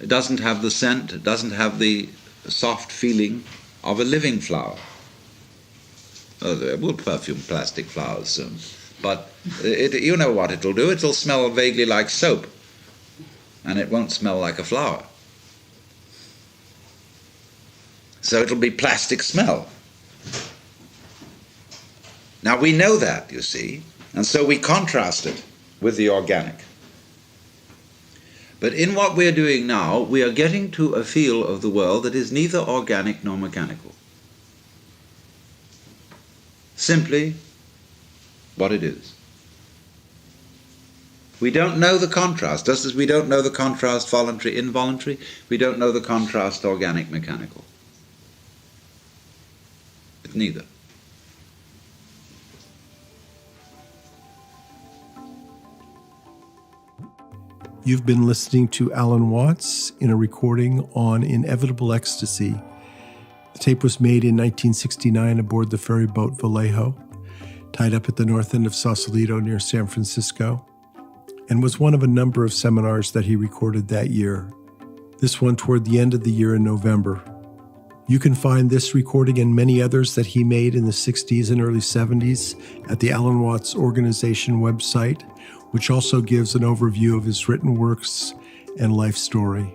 doesn't have the scent, it doesn't have the soft feeling of a living flower. We'll perfume plastic flowers soon, but you know what it'll do, it'll smell vaguely like soap, and it won't smell like a flower. So it'll be plastic smell. Now we know that, you see, and so we contrast it with the organic. But in what we're doing now, we are getting to a feel of the world that is neither organic nor mechanical. Simply what it is. We don't know the contrast, just as we don't know the contrast voluntary, involuntary, we don't know the contrast organic, mechanical. It's neither. You've been listening to Alan Watts in a recording on Inevitable Ecstasy. The tape was made in 1969 aboard the ferry boat Vallejo, tied up at the north end of Sausalito near San Francisco, and was one of a number of seminars that he recorded that year. This one toward the end of the year in November. You can find this recording and many others that he made in the 60s and early 70s at the Alan Watts Organization website, which also gives an overview of his written works and life story.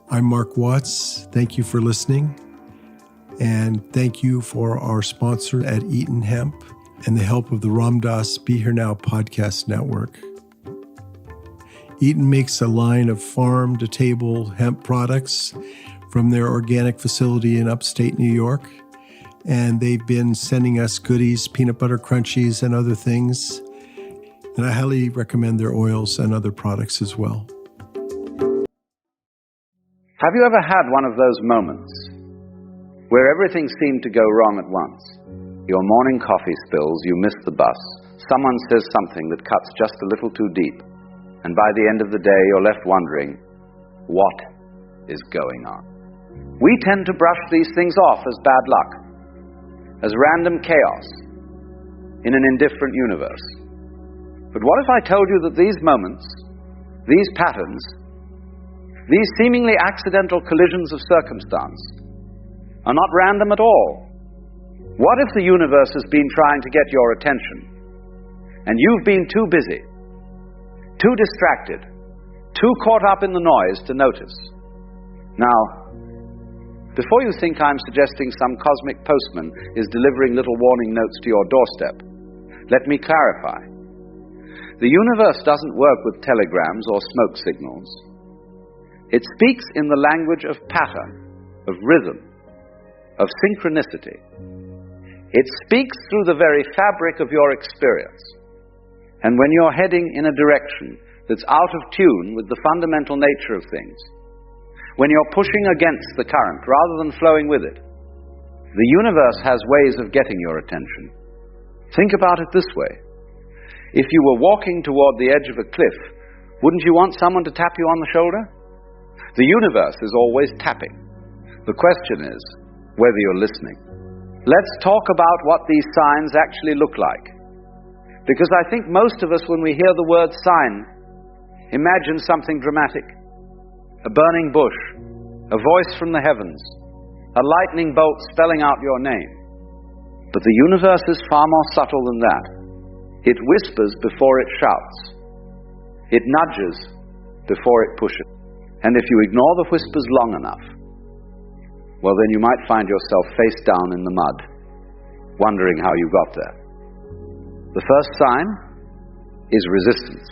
I'm Mark Watts. Thank you for listening. And thank you for our sponsor at Eaton Hemp and the help of the Ram Dass Be Here Now podcast network. Eaton makes a line of farm-to-table hemp products from their organic facility in upstate New York. And they've been sending us goodies, peanut butter crunchies, and other things. And I highly recommend their oils and other products as well. Have you ever had one of those moments where everything seemed to go wrong at once? Your morning coffee spills, you miss the bus, someone says something that cuts just a little too deep, and by the end of the day you're left wondering, what is going on. We tend to brush these things off as bad luck, as random chaos in an indifferent universe. But what if I told you that these moments, these patterns, these seemingly accidental collisions of circumstance are not random at all? What if the universe has been trying to get your attention, and you've been too busy, too distracted, too caught up in the noise to notice? Now, before you think I'm suggesting some cosmic postman is delivering little warning notes to your doorstep, let me clarify. The universe doesn't work with telegrams or smoke signals. It speaks in the language of pattern, of rhythm, of synchronicity. It speaks through the very fabric of your experience. And when you're heading in a direction that's out of tune with the fundamental nature of things, when you're pushing against the current rather than flowing with it, the universe has ways of getting your attention. Think about it this way. If you were walking toward the edge of a cliff, wouldn't you want someone to tap you on the shoulder? The universe is always tapping. The question is whether you're listening. Let's talk about what these signs actually look like. Because I think most of us, when we hear the word sign, imagine something dramatic. A burning bush, a voice from the heavens, a lightning bolt spelling out your name. But the universe is far more subtle than that. It whispers before it shouts. It nudges before it pushes. And if you ignore the whispers long enough, well, then you might find yourself face down in the mud, wondering how you got there. The first sign is resistance.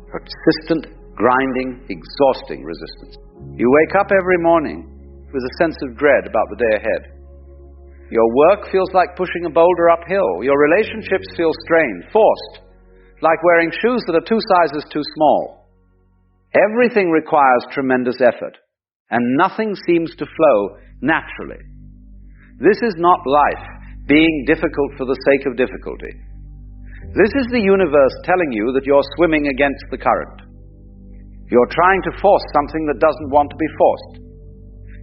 Persistent, grinding, exhausting resistance. You wake up every morning with a sense of dread about the day ahead. Your work feels like pushing a boulder uphill. Your relationships feel strained, forced, like wearing shoes that are 2 sizes too small. Everything requires tremendous effort, and nothing seems to flow naturally. This is not life being difficult for the sake of difficulty. This is the universe telling you that you're swimming against the current. You're trying to force something that doesn't want to be forced.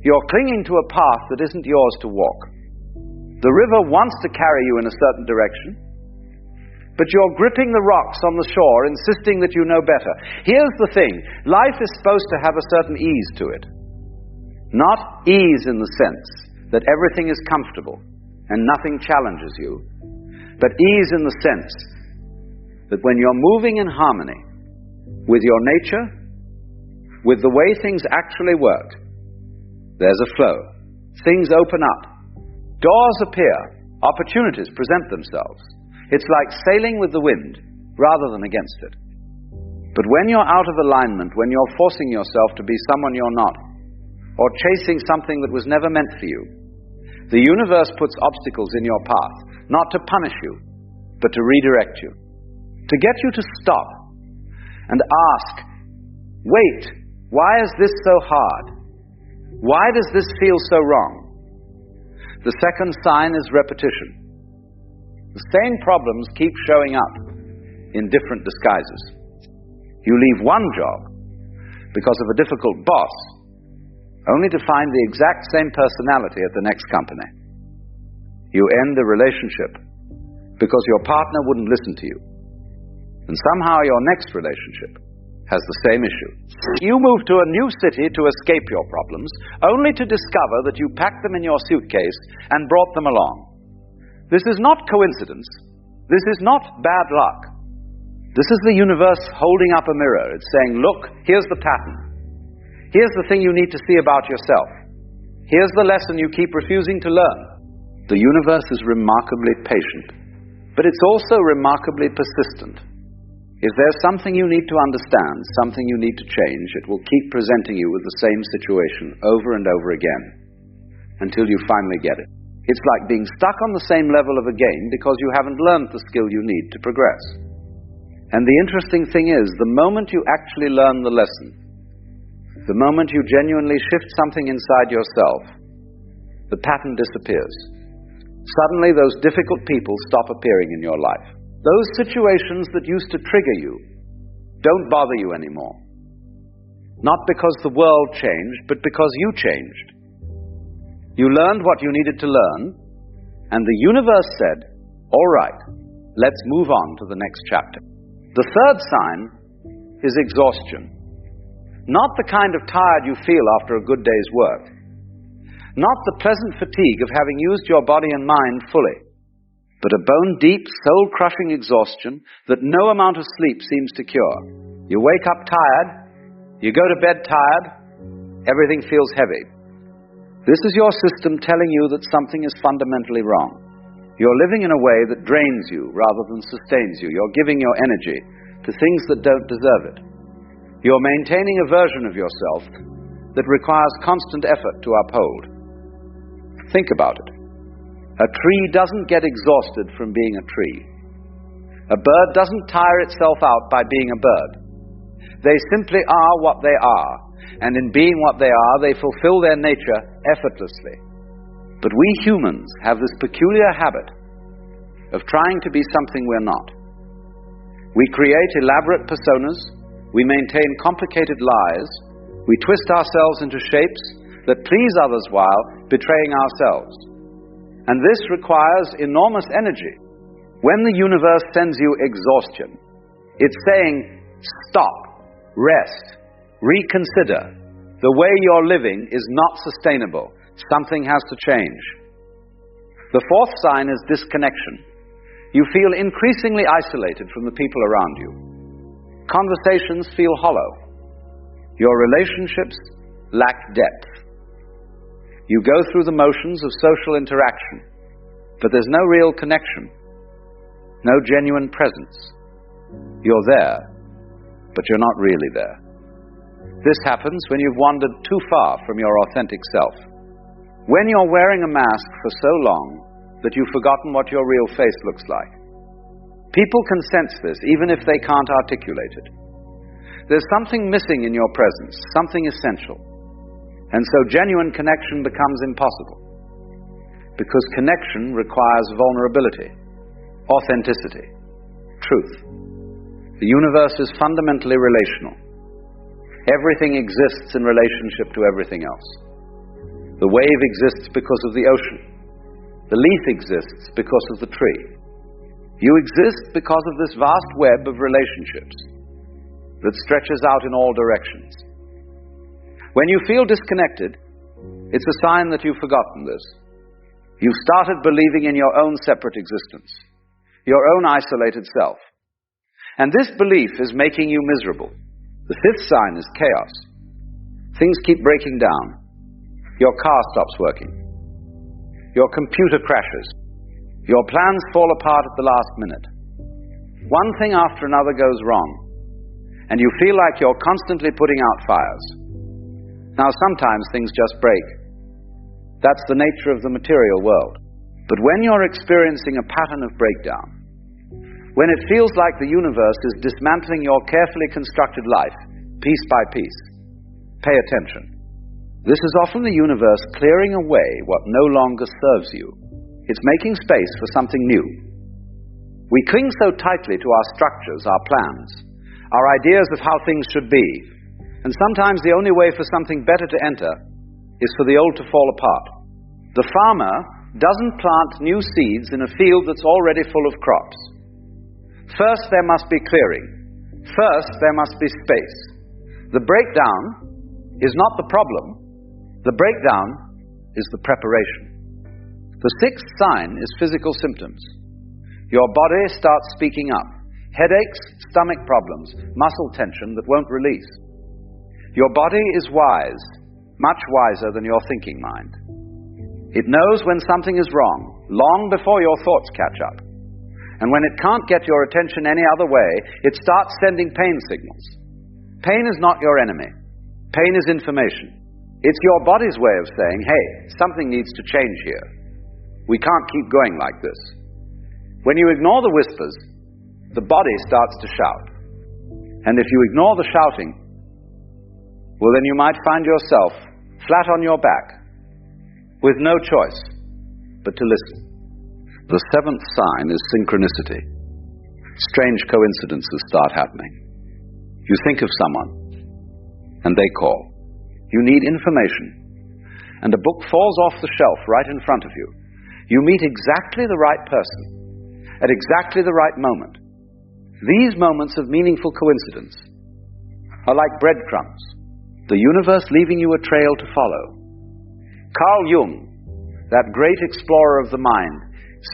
You're clinging to a path that isn't yours to walk. The river wants to carry you in a certain direction, but you're gripping the rocks on the shore, insisting that you know better. Here's the thing. Life is supposed to have a certain ease to it. Not ease in the sense that everything is comfortable and nothing challenges you, but ease in the sense that when you're moving in harmony with your nature, with the way things actually work, there's a flow. Things open up. Doors appear. Opportunities present themselves. It's like sailing with the wind rather than against it. But when you're out of alignment, when you're forcing yourself to be someone you're not, or chasing something that was never meant for you, the universe puts obstacles in your path, not to punish you, but to redirect you, to get you to stop and ask, wait, why is this so hard? Why does this feel so wrong? The second sign is repetition. The same problems keep showing up in different disguises. You leave one job because of a difficult boss, only to find the exact same personality at the next company. You end a relationship because your partner wouldn't listen to you. And somehow your next relationship has the same issue. You move to a new city to escape your problems, only to discover that you packed them in your suitcase and brought them along. This is not coincidence. This is not bad luck. This is the universe holding up a mirror. It's saying, look, here's the pattern. Here's the thing you need to see about yourself. Here's the lesson you keep refusing to learn. The universe is remarkably patient, but it's also remarkably persistent. If there's something you need to understand, something you need to change, it will keep presenting you with the same situation over and over again until you finally get it. It's like being stuck on the same level of a game because you haven't learned the skill you need to progress. And the interesting thing is, the moment you actually learn the lesson, the moment you genuinely shift something inside yourself, the pattern disappears. Suddenly those difficult people stop appearing in your life. Those situations that used to trigger you don't bother you anymore. Not because the world changed, but because you changed. You learned what you needed to learn, and the universe said, all right, let's move on to the next chapter. The third sign is exhaustion. Not the kind of tired you feel after a good day's work. Not the pleasant fatigue of having used your body and mind fully, but a bone-deep, soul-crushing exhaustion that no amount of sleep seems to cure. You wake up tired, you go to bed tired, everything feels heavy. This is your system telling you that something is fundamentally wrong. You're living in a way that drains you rather than sustains you. You're giving your energy to things that don't deserve it. You're maintaining a version of yourself that requires constant effort to uphold. Think about it. A tree doesn't get exhausted from being a tree. A bird doesn't tire itself out by being a bird. They simply are what they are, and in being what they are, they fulfill their nature effortlessly. But we humans have this peculiar habit of trying to be something we're not. We create elaborate personas, we maintain complicated lies, we twist ourselves into shapes that please others while betraying ourselves. And this requires enormous energy. When the universe sends you exhaustion, it's saying, stop, rest, reconsider. The way you're living is not sustainable. Something has to change. The fourth sign is disconnection. You feel increasingly isolated from the people around you. Conversations feel hollow. Your relationships lack depth. You go through the motions of social interaction, but there's no real connection, no genuine presence. You're there, but you're not really there. This happens when you've wandered too far from your authentic self. When you're wearing a mask for so long that you've forgotten what your real face looks like. People can sense this even if they can't articulate it. There's something missing in your presence, something essential. And so genuine connection becomes impossible. Because connection requires vulnerability, authenticity, truth. The universe is fundamentally relational. Everything exists in relationship to everything else. The wave exists because of the ocean. The leaf exists because of the tree. You exist because of this vast web of relationships that stretches out in all directions. When you feel disconnected, it's a sign that you've forgotten this. You've started believing in your own separate existence, your own isolated self. And this belief is making you miserable. The fifth sign is chaos. Things keep breaking down. Your car stops working. Your computer crashes. Your plans fall apart at the last minute. One thing after another goes wrong, and you feel like you're constantly putting out fires. Now, sometimes things just break. That's the nature of the material world. But when you're experiencing a pattern of breakdown, when it feels like the universe is dismantling your carefully constructed life, piece by piece, pay attention. This is often the universe clearing away what no longer serves you. It's making space for something new. We cling so tightly to our structures, our plans, our ideas of how things should be, and sometimes the only way for something better to enter is for the old to fall apart. The farmer doesn't plant new seeds in a field that's already full of crops. First there must be clearing. First there must be space. The breakdown is not the problem. The breakdown is the preparation. The sixth sign is physical symptoms. Your body starts speaking up. Headaches, stomach problems, muscle tension that won't release. Your body is wise, much wiser than your thinking mind. It knows when something is wrong, long before your thoughts catch up. And when it can't get your attention any other way, it starts sending pain signals. Pain is not your enemy. Pain is information. It's your body's way of saying, hey, something needs to change here. We can't keep going like this. When you ignore the whispers, the body starts to shout. And if you ignore the shouting, well, then you might find yourself flat on your back, with no choice but to listen. The seventh sign is synchronicity. Strange coincidences start happening. You think of someone, and they call. You need information, and a book falls off the shelf right in front of you. You meet exactly the right person, at exactly the right moment. These moments of meaningful coincidence are like breadcrumbs, the universe leaving you a trail to follow. Carl Jung, that great explorer of the mind,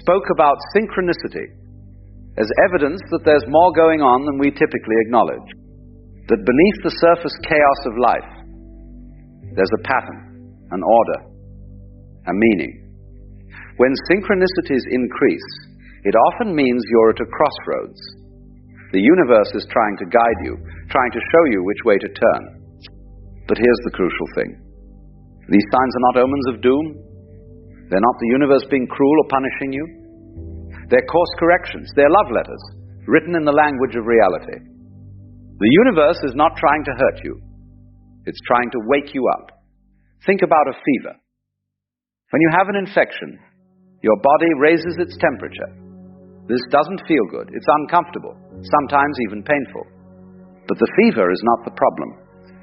spoke about synchronicity as evidence that there's more going on than we typically acknowledge. That beneath the surface chaos of life, there's a pattern, an order, a meaning. When synchronicities increase, it often means you're at a crossroads. The universe is trying to guide you, trying to show you which way to turn. But here's the crucial thing. These signs are not omens of doom. They're not the universe being cruel or punishing you. They're course corrections. They're love letters, written in the language of reality. The universe is not trying to hurt you. It's trying to wake you up. Think about a fever. When you have an infection, your body raises its temperature. This doesn't feel good. It's uncomfortable, sometimes even painful. But the fever is not the problem.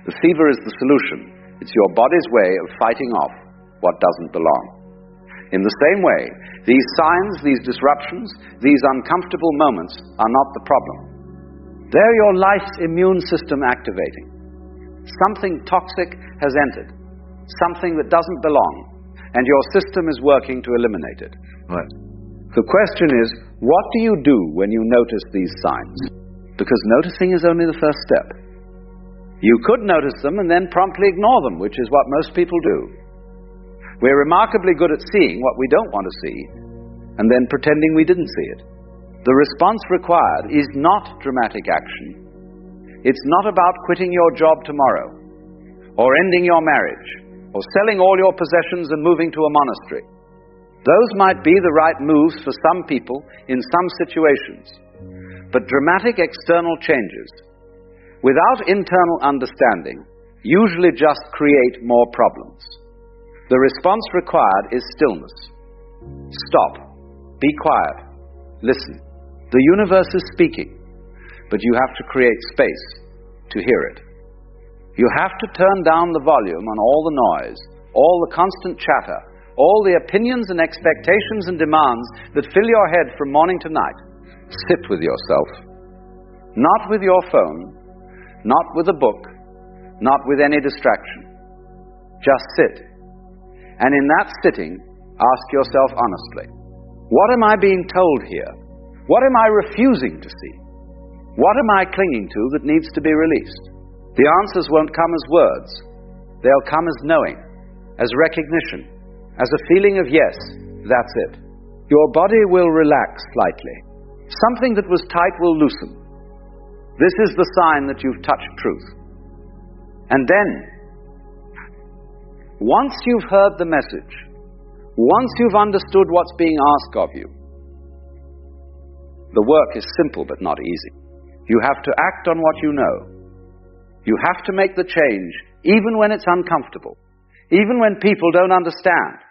The fever is the solution. It's your body's way of fighting off what doesn't belong. In the same way, these signs, these disruptions, these uncomfortable moments are not the problem. They're your life's immune system activating. Something toxic has entered, something that doesn't belong, and your system is working to eliminate it. Right. The question is, what do you do when you notice these signs? Because noticing is only the first step. You could notice them and then promptly ignore them, which is what most people do. We're remarkably good at seeing what we don't want to see, and then pretending we didn't see it. The response required is not dramatic action. It's not about quitting your job tomorrow, or ending your marriage, or selling all your possessions and moving to a monastery. Those might be the right moves for some people in some situations, but dramatic external changes, without internal understanding, usually just create more problems. The response required is stillness. Stop. Be quiet. Listen. The universe is speaking, but you have to create space to hear it. You have to turn down the volume on all the noise, all the constant chatter, all the opinions and expectations and demands that fill your head from morning to night. Sit with yourself. Not with your phone, not with a book, not with any distraction. Just sit. And in that sitting, ask yourself honestly, what am I being told here? What am I refusing to see? What am I clinging to that needs to be released? The answers won't come as words. They'll come as knowing, as recognition, as a feeling of yes, that's it. Your body will relax slightly. Something that was tight will loosen. This is the sign that you've touched truth. And then, once you've heard the message, once you've understood what's being asked of you, the work is simple but not easy. You have to act on what you know. You have to make the change even when it's uncomfortable, even when people don't understand,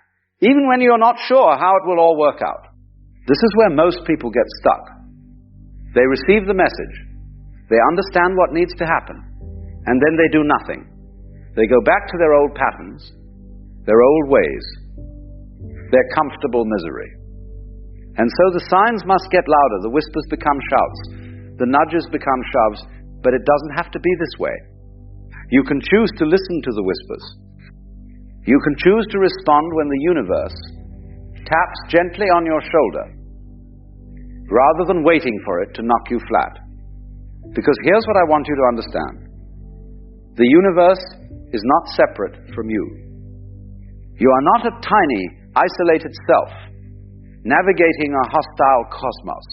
even when you're not sure how it will all work out. This is where most people get stuck. They receive the message, they understand what needs to happen, and then they do nothing. They go back to their old patterns, their old ways, their comfortable misery. And so the signs must get louder, the whispers become shouts, the nudges become shoves, but it doesn't have to be this way. You can choose to listen to the whispers. You can choose to respond when the universe taps gently on your shoulder, rather than waiting for it to knock you flat. Because here's what I want you to understand. The universe is not separate from you. You are not a tiny, isolated self, navigating a hostile cosmos.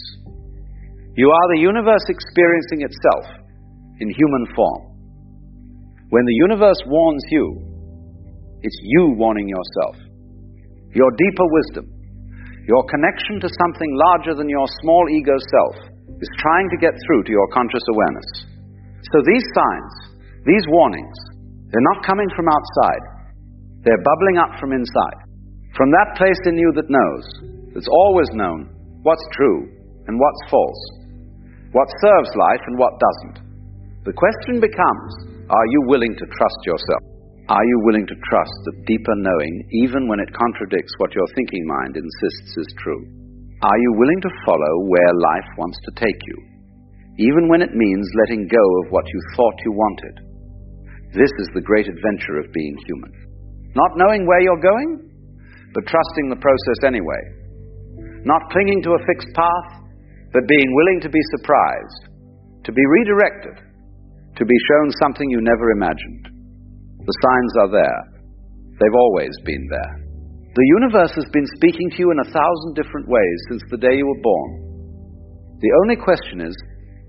You are the universe experiencing itself in human form. When the universe warns you, it's you warning yourself. Your deeper wisdom, your connection to something larger than your small ego self, is trying to get through to your conscious awareness. So these signs, these warnings, they're not coming from outside. They're bubbling up from inside. From that place in you that knows, that's always known, what's true and what's false, what serves life and what doesn't. The question becomes, Are you willing to trust yourself? Are you willing to trust that deeper knowing, even when it contradicts what your thinking mind insists is true? Are you willing to follow where life wants to take you, even when it means letting go of what you thought you wanted? This is the great adventure of being human. Not knowing where you're going, but trusting the process anyway. Not clinging to a fixed path, but being willing to be surprised, to be redirected, to be shown something you never imagined. The signs are there. They've always been there. The universe has been speaking to you in 1,000 different ways since the day you were born. The only question is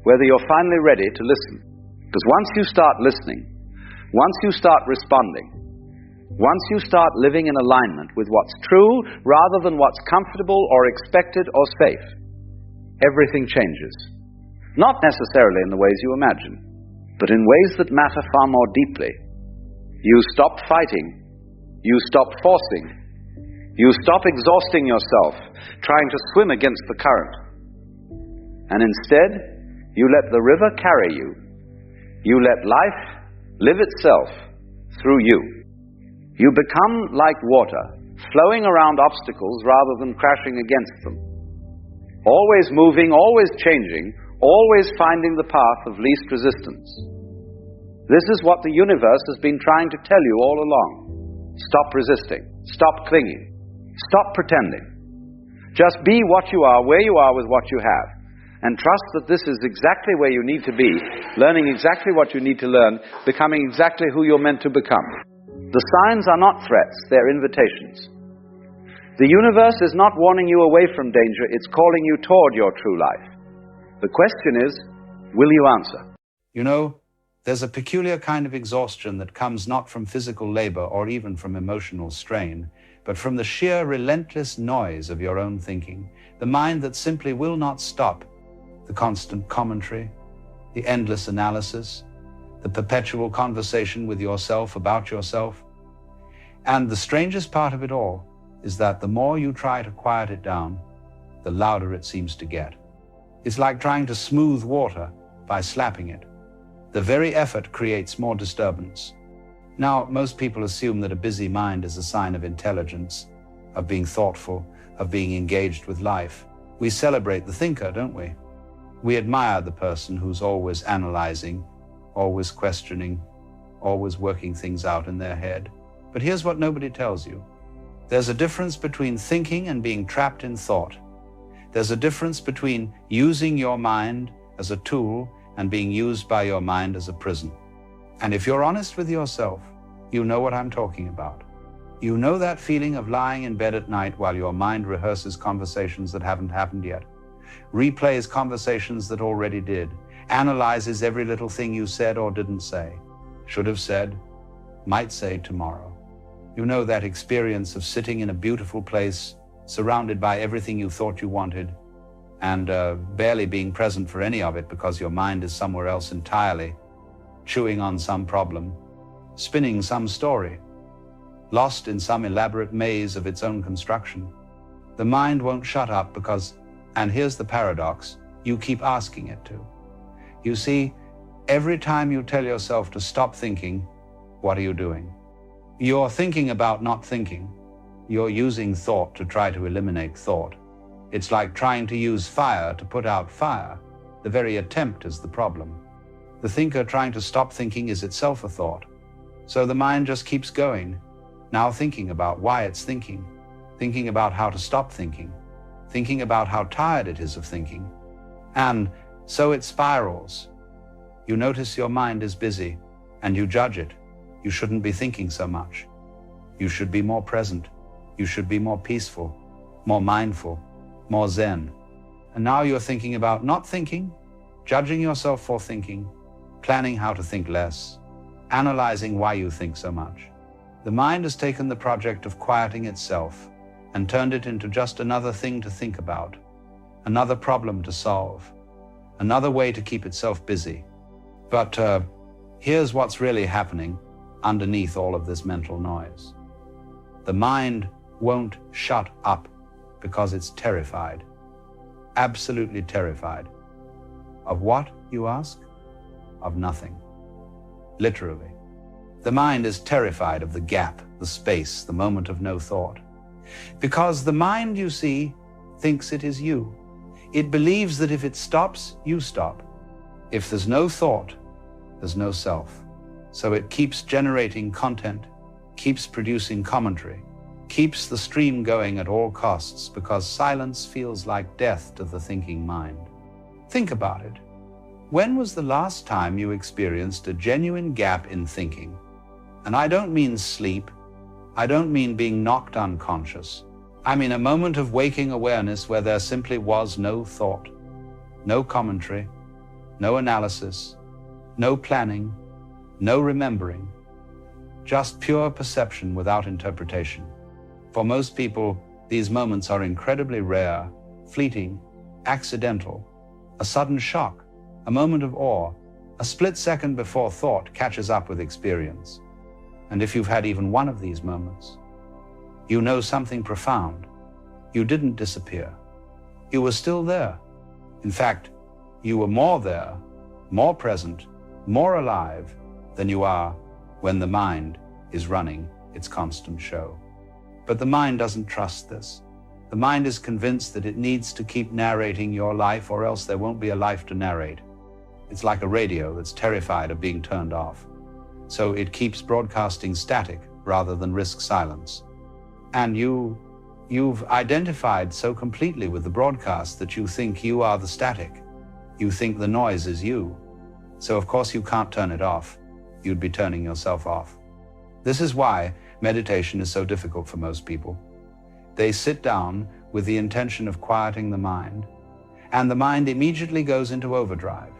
whether you're finally ready to listen. Because once you start listening, once you start responding, once you start living in alignment with what's true rather than what's comfortable or expected or safe, everything changes. Not necessarily in the ways you imagine, but in ways that matter far more deeply. You stop fighting. You stop forcing. You stop exhausting yourself, trying to swim against the current. And instead, you let the river carry you. You let life live itself through you. You become like water, flowing around obstacles rather than crashing against them. Always moving, always changing, always finding the path of least resistance. This is what the universe has been trying to tell you all along. Stop resisting. Stop clinging. Stop pretending. Just be what you are, where you are with what you have. And trust that this is exactly where you need to be, learning exactly what you need to learn, becoming exactly who you're meant to become. The signs are not threats, they're invitations. The universe is not warning you away from danger, it's calling you toward your true life. The question is, will you answer? You know, there's a peculiar kind of exhaustion that comes not from physical labor or even from emotional strain, but from the sheer relentless noise of your own thinking, the mind that simply will not stop, the constant commentary, the endless analysis, the perpetual conversation with yourself about yourself. And the strangest part of it all is that the more you try to quiet it down, the louder it seems to get. It's like trying to smooth water by slapping it. The very effort creates more disturbance. Now, most people assume that a busy mind is a sign of intelligence, of being thoughtful, of being engaged with life. We celebrate the thinker, don't we? We admire the person who's always analyzing, always questioning, always working things out in their head. But here's what nobody tells you. There's a difference between thinking and being trapped in thought. There's a difference between using your mind as a tool and being used by your mind as a prison. And if you're honest with yourself, you know what I'm talking about. You know that feeling of lying in bed at night while your mind rehearses conversations that haven't happened yet, replays conversations that already did, analyzes every little thing you said or didn't say, should have said, might say tomorrow. You know that experience of sitting in a beautiful place, surrounded by everything you thought you wanted, and barely being present for any of it because your mind is somewhere else entirely, chewing on some problem, spinning some story, lost in some elaborate maze of its own construction. The mind won't shut up because, and here's the paradox, you keep asking it to. You see, every time you tell yourself to stop thinking, what are you doing? You're thinking about not thinking. You're using thought to try to eliminate thought. It's like trying to use fire to put out fire. The very attempt is the problem. The thinker trying to stop thinking is itself a thought. So the mind just keeps going, now thinking about why it's thinking about how to stop thinking about how tired it is of thinking. And so it spirals. You notice your mind is busy, and you judge it. You shouldn't be thinking so much. You should be more present. You should be more peaceful, more mindful, more zen. And now you're thinking about not thinking, judging yourself for thinking, planning how to think less, analyzing why you think so much. The mind has taken the project of quieting itself and turned it into just another thing to think about, another problem to solve, another way to keep itself busy. But here's what's really happening underneath all of this mental noise. The mind won't shut up because it's terrified, absolutely terrified. Of what, you ask? Of nothing. literally. The mind is terrified of the gap, the space, the moment of no thought. Because the mind, you see, thinks it is you. It believes that if it stops, you stop. If there's no thought, there's no self. So it keeps generating content, keeps producing commentary, keeps the stream going at all costs, because silence feels like death to the thinking mind. Think about it. When was the last time you experienced a genuine gap in thinking? And I don't mean sleep. I don't mean being knocked unconscious. I mean a moment of waking awareness where there simply was no thought, no commentary, no analysis, no planning, no remembering, just pure perception without interpretation. For most people, these moments are incredibly rare, fleeting, accidental, a sudden shock, a moment of awe, a split second before thought catches up with experience. And if you've had even one of these moments, you know something profound. You didn't disappear. You were still there. In fact, you were more there, more present, more alive than you are when the mind is running its constant show. But the mind doesn't trust this. The mind is convinced that it needs to keep narrating your life, or else there won't be a life to narrate. It's like a radio that's terrified of being turned off. So it keeps broadcasting static rather than risk silence. And you've identified so completely with the broadcast that you think you are the static. You think the noise is you. So of course you can't turn it off. You'd be turning yourself off. This is why meditation is so difficult for most people. They sit down with the intention of quieting the mind, and the mind immediately goes into overdrive,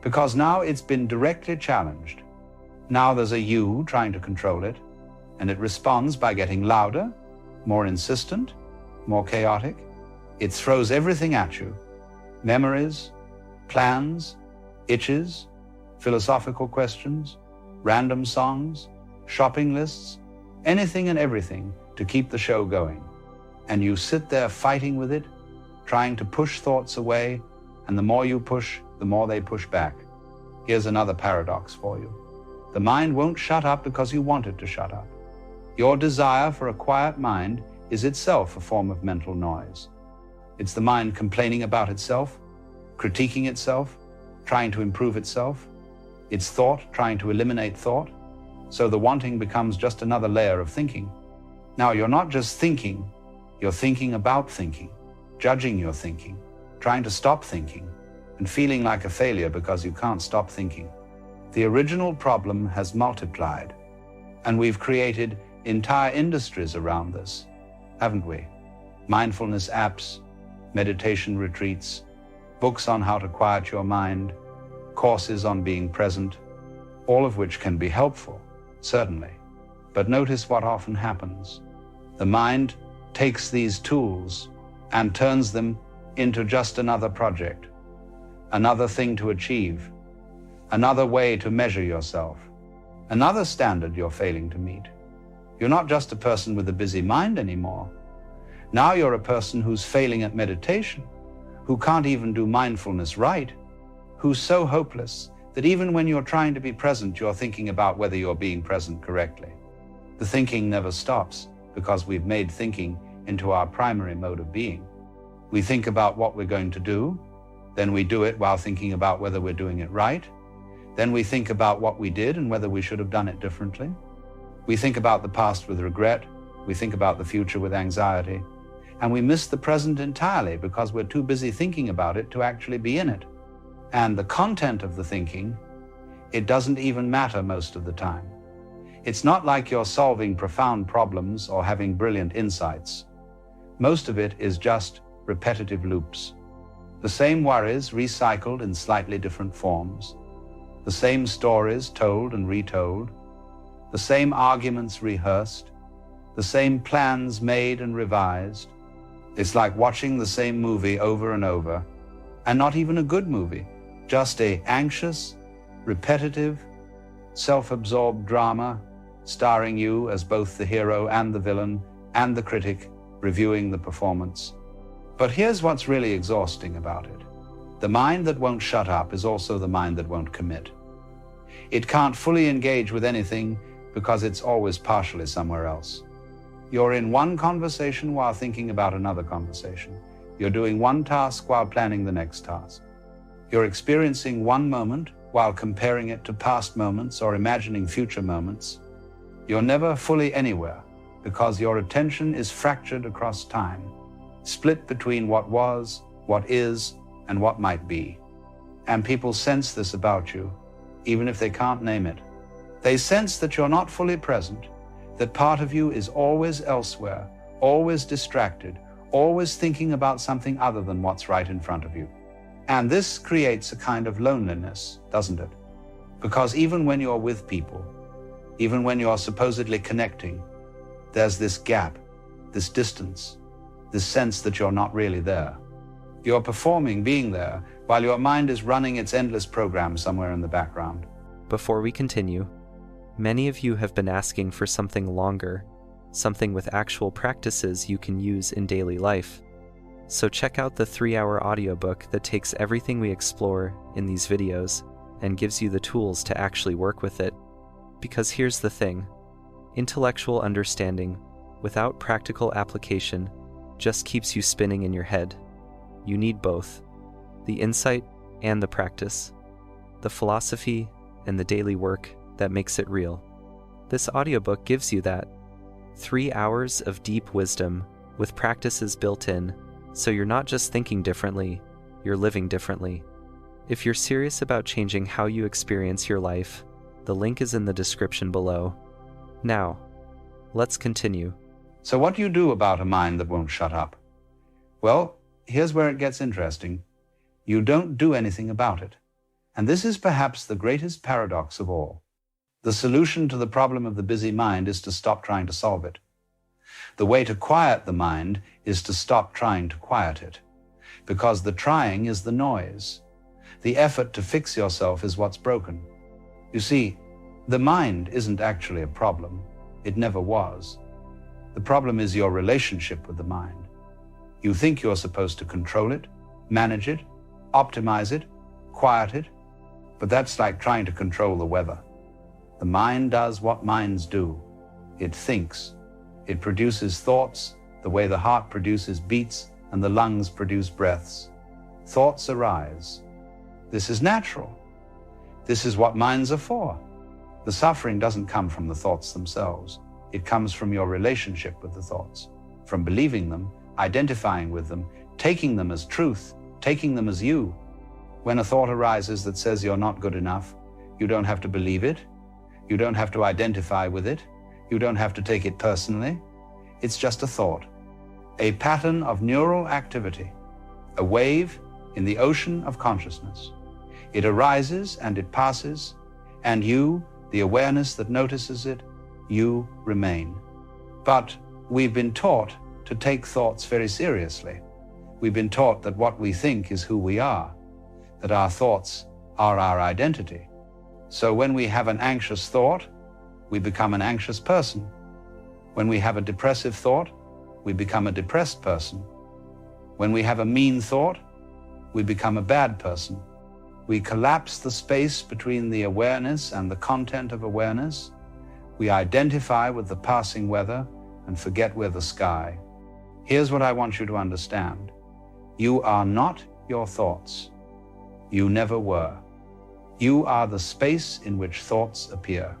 because now it's been directly challenged. Now there's a you trying to control it, and it responds by getting louder, more insistent, more chaotic. It throws everything at you: memories, plans, itches, philosophical questions, random songs, shopping lists, anything and everything to keep the show going. And you sit there fighting with it, trying to push thoughts away, and the more you push, the more they push back. Here's another paradox for you. The mind won't shut up because you want it to shut up. Your desire for a quiet mind is itself a form of mental noise. It's the mind complaining about itself, critiquing itself, trying to improve itself. It's thought trying to eliminate thought. So the wanting becomes just another layer of thinking. Now you're not just thinking, you're thinking about thinking, judging your thinking, trying to stop thinking, and feeling like a failure because you can't stop thinking. The original problem has multiplied, and we've created entire industries around this, haven't we? Mindfulness apps, meditation retreats, books on how to quiet your mind, courses on being present, all of which can be helpful, certainly. But notice what often happens. The mind takes these tools and turns them into just another project, another thing to achieve, another way to measure yourself, another standard you're failing to meet. You're not just a person with a busy mind anymore. Now you're a person who's failing at meditation, who can't even do mindfulness right, who's so hopeless that even when you're trying to be present, you're thinking about whether you're being present correctly. The thinking never stops because we've made thinking into our primary mode of being. We think about what we're going to do, then we do it while thinking about whether we're doing it right. Then we think about what we did and whether we should have done it differently. We think about the past with regret. We think about the future with anxiety. And we miss the present entirely because we're too busy thinking about it to actually be in it. And the content of the thinking, it doesn't even matter most of the time. It's not like you're solving profound problems or having brilliant insights. Most of it is just repetitive loops. The same worries recycled in slightly different forms. The same stories told and retold. The same arguments rehearsed. The same plans made and revised. It's like watching the same movie over and over, and not even a good movie, just an anxious, repetitive, self-absorbed drama starring you as both the hero and the villain and the critic reviewing the performance. But here's what's really exhausting about it. The mind that won't shut up is also the mind that won't commit. It can't fully engage with anything because it's always partially somewhere else. You're in one conversation while thinking about another conversation. You're doing one task while planning the next task. You're experiencing one moment while comparing it to past moments or imagining future moments. You're never fully anywhere because your attention is fractured across time, split between what was, what is, and what might be. And people sense this about you, even if they can't name it. They sense that you're not fully present, that part of you is always elsewhere, always distracted, always thinking about something other than what's right in front of you. And this creates a kind of loneliness, doesn't it? Because even when you're with people, even when you're supposedly connecting, there's this gap, this distance, this sense that you're not really there. You're performing being there while your mind is running its endless program somewhere in the background. Before we continue, many of you have been asking for something longer, something with actual practices you can use in daily life. So check out the 3-hour audiobook that takes everything we explore in these videos and gives you the tools to actually work with it. Because here's the thing, intellectual understanding without practical application just keeps you spinning in your head. You need both, the insight and the practice, the philosophy and the daily work that makes it real. This audiobook gives you that. 3 hours of deep wisdom with practices built in, so you're not just thinking differently, you're living differently. If you're serious about changing how you experience your life, the link is in the description below. Now, let's continue. So what do you do about a mind that won't shut up? Well, here's where it gets interesting. You don't do anything about it. And this is perhaps the greatest paradox of all. The solution to the problem of the busy mind is to stop trying to solve it. The way to quiet the mind is to stop trying to quiet it, because the trying is the noise. The effort to fix yourself is what's broken. You see, the mind isn't actually a problem. It never was. The problem is your relationship with the mind. You think you're supposed to control it, manage it, optimize it, quiet it, but that's like trying to control the weather. The mind does what minds do. It thinks. It produces thoughts the way the heart produces beats and the lungs produce breaths. Thoughts arise. This is natural. This is what minds are for. The suffering doesn't come from the thoughts themselves. It comes from your relationship with the thoughts, from believing them, identifying with them, taking them as truth, taking them as you. When a thought arises that says you're not good enough, you don't have to believe it. You don't have to identify with it. You don't have to take it personally. It's just a thought, a pattern of neural activity, a wave in the ocean of consciousness. It arises and it passes, and you, the awareness that notices it, you remain. But we've been taught to take thoughts very seriously. We've been taught that what we think is who we are, that our thoughts are our identity. So when we have an anxious thought, we become an anxious person. When we have a depressive thought, we become a depressed person. When we have a mean thought, we become a bad person. We collapse the space between the awareness and the content of awareness. We identify with the passing weather and forget we're the sky. Here's what I want you to understand. You are not your thoughts. You never were. You are the space in which thoughts appear.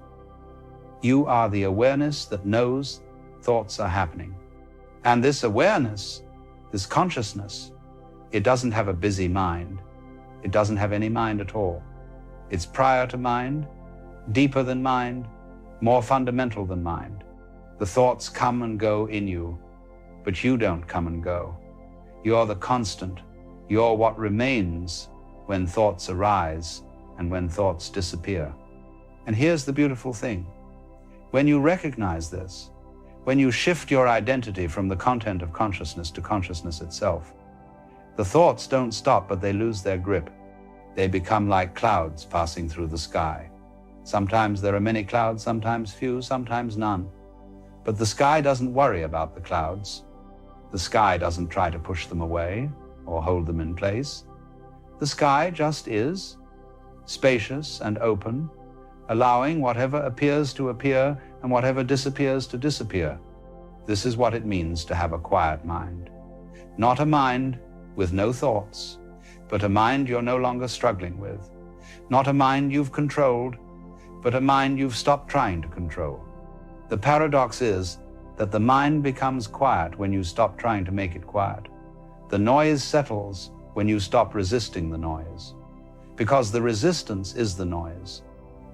You are the awareness that knows thoughts are happening. And this awareness, this consciousness, it doesn't have a busy mind. It doesn't have any mind at all. It's prior to mind, deeper than mind, more fundamental than mind. The thoughts come and go in you, but you don't come and go. You're the constant. You're what remains when thoughts arise and when thoughts disappear. And here's the beautiful thing. When you recognize this, when you shift your identity from the content of consciousness to consciousness itself, the thoughts don't stop, but they lose their grip. They become like clouds passing through the sky. Sometimes there are many clouds, sometimes few, sometimes none. But the sky doesn't worry about the clouds. The sky doesn't try to push them away or hold them in place. The sky just is, spacious and open, allowing whatever appears to appear and whatever disappears to disappear. This is what it means to have a quiet mind. Not a mind with no thoughts, but a mind you're no longer struggling with. Not a mind you've controlled, but a mind you've stopped trying to control. The paradox is that the mind becomes quiet when you stop trying to make it quiet. The noise settles when you stop resisting the noise. Because the resistance is the noise.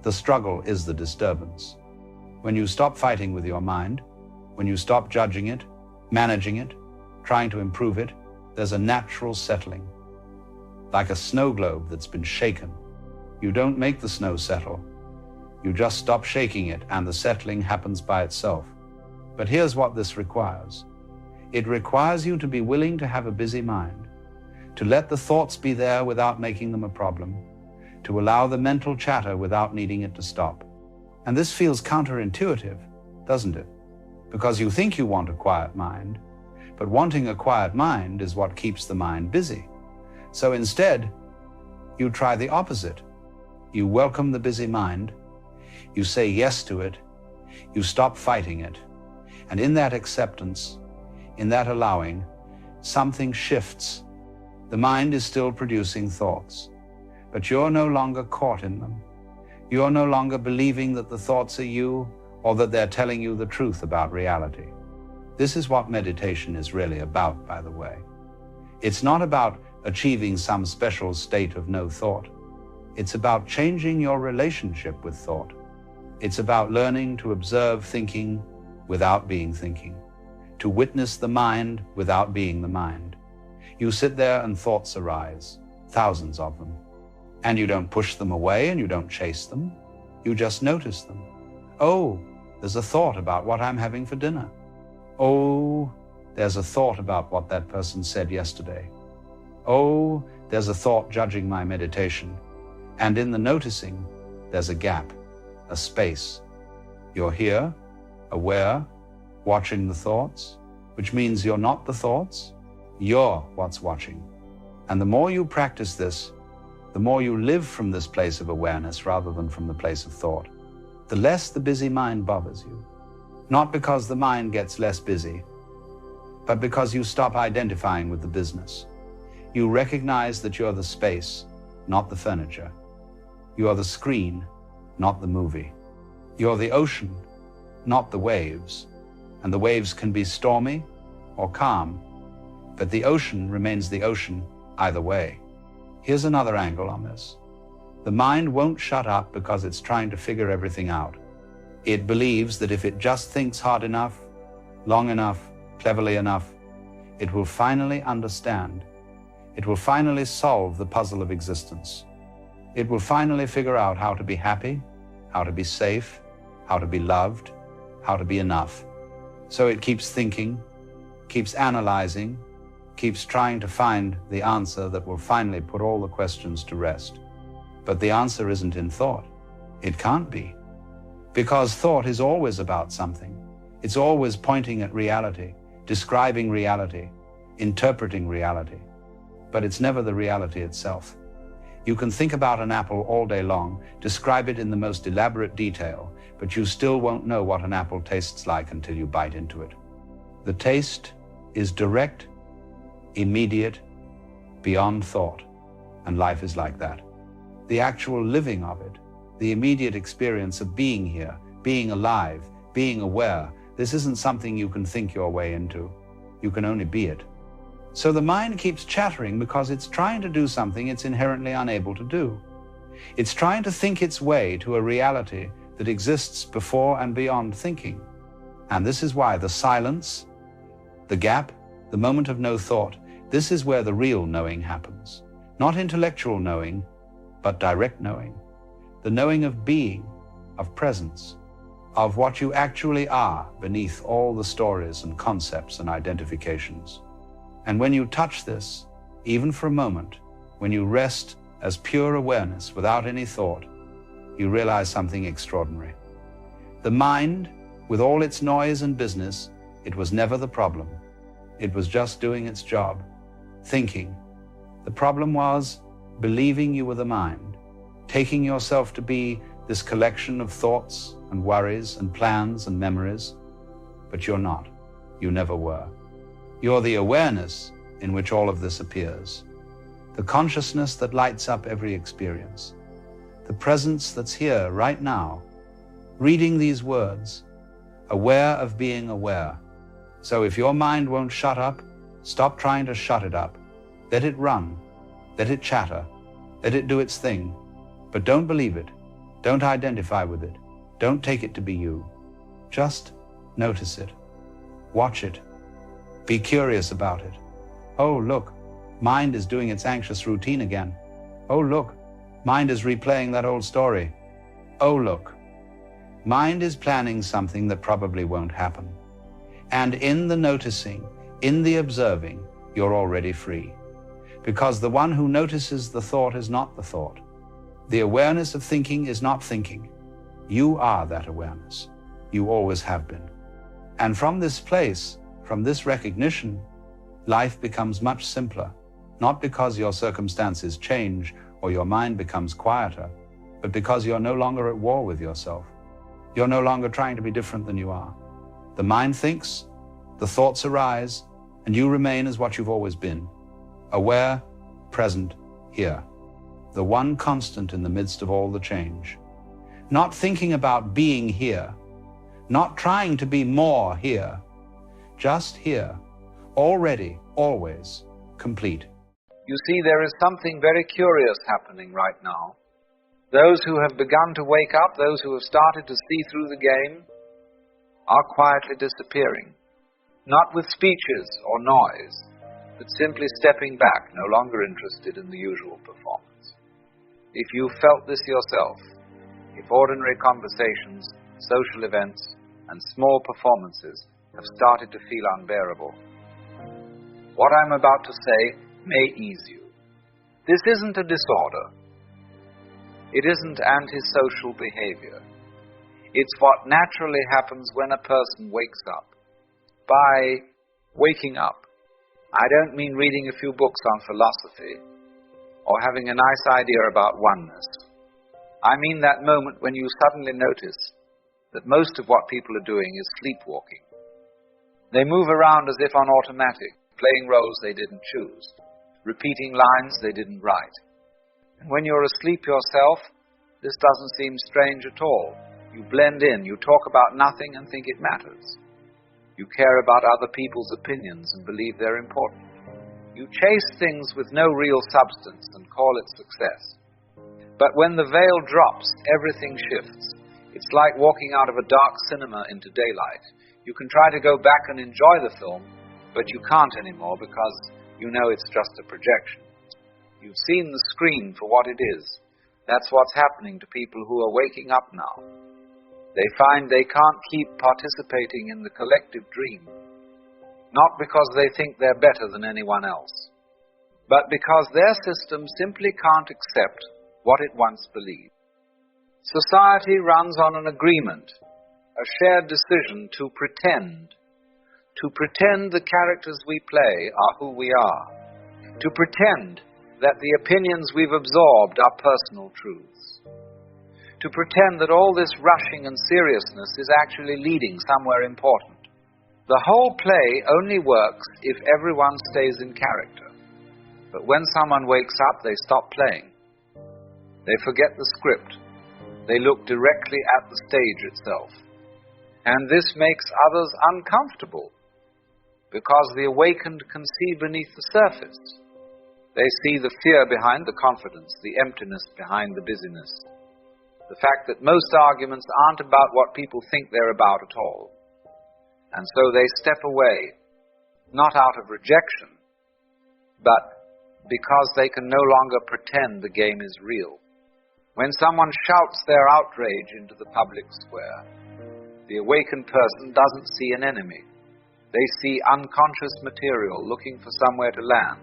The struggle is the disturbance. When you stop fighting with your mind, when you stop judging it, managing it, trying to improve it, there's a natural settling. Like a snow globe that's been shaken. You don't make the snow settle. You just stop shaking it and the settling happens by itself. But here's what this requires. It requires you to be willing to have a busy mind, to let the thoughts be there without making them a problem, to allow the mental chatter without needing it to stop. And this feels counterintuitive, doesn't it? Because you think you want a quiet mind, but wanting a quiet mind is what keeps the mind busy. So instead, you try the opposite. You welcome the busy mind, you say yes to it, you stop fighting it, and in that acceptance, in that allowing, something shifts. The mind is still producing thoughts, but you're no longer caught in them. You're no longer believing that the thoughts are you or that they're telling you the truth about reality. This is what meditation is really about, by the way. It's not about achieving some special state of no thought. It's about changing your relationship with thought. It's about learning to observe thinking without being thinking, to witness the mind without being the mind. You sit there and thoughts arise, thousands of them. And you don't push them away and you don't chase them. You just notice them. Oh, there's a thought about what I'm having for dinner. Oh, there's a thought about what that person said yesterday. Oh, there's a thought judging my meditation. And in the noticing, there's a gap, a space. You're here, aware, watching the thoughts, which means you're not the thoughts, you're what's watching. And the more you practice this, the more you live from this place of awareness rather than from the place of thought, the less the busy mind bothers you. Not because the mind gets less busy, but because you stop identifying with the business. You recognize that you're the space, not the furniture. You are the screen, not the movie. You're the ocean, not the waves. And the waves can be stormy or calm, but the ocean remains the ocean either way. Here's another angle on this. The mind won't shut up because it's trying to figure everything out. It believes that if it just thinks hard enough, long enough, cleverly enough, it will finally understand. It will finally solve the puzzle of existence. It will finally figure out how to be happy, how to be safe, how to be loved, how to be enough. So it keeps thinking, keeps analyzing, keeps trying to find the answer that will finally put all the questions to rest. But the answer isn't in thought. It can't be. Because thought is always about something. It's always pointing at reality, describing reality, interpreting reality. But it's never the reality itself. You can think about an apple all day long, describe it in the most elaborate detail, but you still won't know what an apple tastes like until you bite into it. The taste is direct, immediate, beyond thought, and life is like that. The actual living of it, the immediate experience of being here, being alive, being aware, this isn't something you can think your way into. You can only be it. So the mind keeps chattering because it's trying to do something it's inherently unable to do. It's trying to think its way to a reality that exists before and beyond thinking. And this is why the silence, the gap, the moment of no thought, this is where the real knowing happens. Not intellectual knowing, but direct knowing. The knowing of being, of presence, of what you actually are beneath all the stories and concepts and identifications. And when you touch this, even for a moment, when you rest as pure awareness without any thought, you realize something extraordinary. The mind, with all its noise and business, it was never the problem. It was just doing its job, thinking. The problem was believing you were the mind, taking yourself to be this collection of thoughts and worries and plans and memories, but you're not. You never were. You're the awareness in which all of this appears, the consciousness that lights up every experience, the presence that's here right now, reading these words, aware of being aware. So if your mind won't shut up, stop trying to shut it up. Let it run, let it chatter, let it do its thing, but don't believe it, don't identify with it, don't take it to be you. Just notice it, watch it, be curious about it. Oh, look, mind is doing its anxious routine again. Oh, look, mind is replaying that old story. Oh, look, mind is planning something that probably won't happen. And in the noticing, in the observing, you're already free. Because the one who notices the thought is not the thought. The awareness of thinking is not thinking. You are that awareness. You always have been. And from this place, from this recognition, life becomes much simpler, not because your circumstances change or your mind becomes quieter, but because you're no longer at war with yourself. You're no longer trying to be different than you are. The mind thinks, the thoughts arise, and you remain as what you've always been, aware, present, here. The one constant in the midst of all the change. Not thinking about being here, not trying to be more here, just here, already, always, complete. You see, there is something very curious happening right now. Those who have begun to wake up, those who have started to see through the game, are quietly disappearing. Not with speeches or noise, but simply stepping back, no longer interested in the usual performance. If you felt this yourself, if ordinary conversations, social events, and small performances have started to feel unbearable, what I'm about to say may ease you. This isn't a disorder. It isn't antisocial behavior. It's what naturally happens when a person wakes up. By waking up, I don't mean reading a few books on philosophy or having a nice idea about oneness. I mean that moment when you suddenly notice that most of what people are doing is sleepwalking. They move around as if on automatic, playing roles they didn't choose, repeating lines they didn't write. And when you're asleep yourself, this doesn't seem strange at all. You blend in, you talk about nothing and think it matters. You care about other people's opinions and believe they're important. You chase things with no real substance and call it success. But when the veil drops, everything shifts. It's like walking out of a dark cinema into daylight. You can try to go back and enjoy the film, but you can't anymore because you know it's just a projection. You've seen the screen for what it is. That's what's happening to people who are waking up now. They find they can't keep participating in the collective dream, not because they think they're better than anyone else, but because their system simply can't accept what it once believed. Society runs on an agreement, a shared decision to pretend the characters we play are who we are, to pretend that the opinions we've absorbed are personal truths, to pretend that all this rushing and seriousness is actually leading somewhere important. The whole play only works if everyone stays in character. But when someone wakes up, they stop playing. They forget the script. They look directly at the stage itself. And this makes others uncomfortable, because the awakened can see beneath the surface. They see the fear behind the confidence, the emptiness behind the busyness, the fact that most arguments aren't about what people think they're about at all. And so they step away, not out of rejection, but because they can no longer pretend the game is real. When someone shouts their outrage into the public square, the awakened person doesn't see an enemy. They see unconscious material looking for somewhere to land.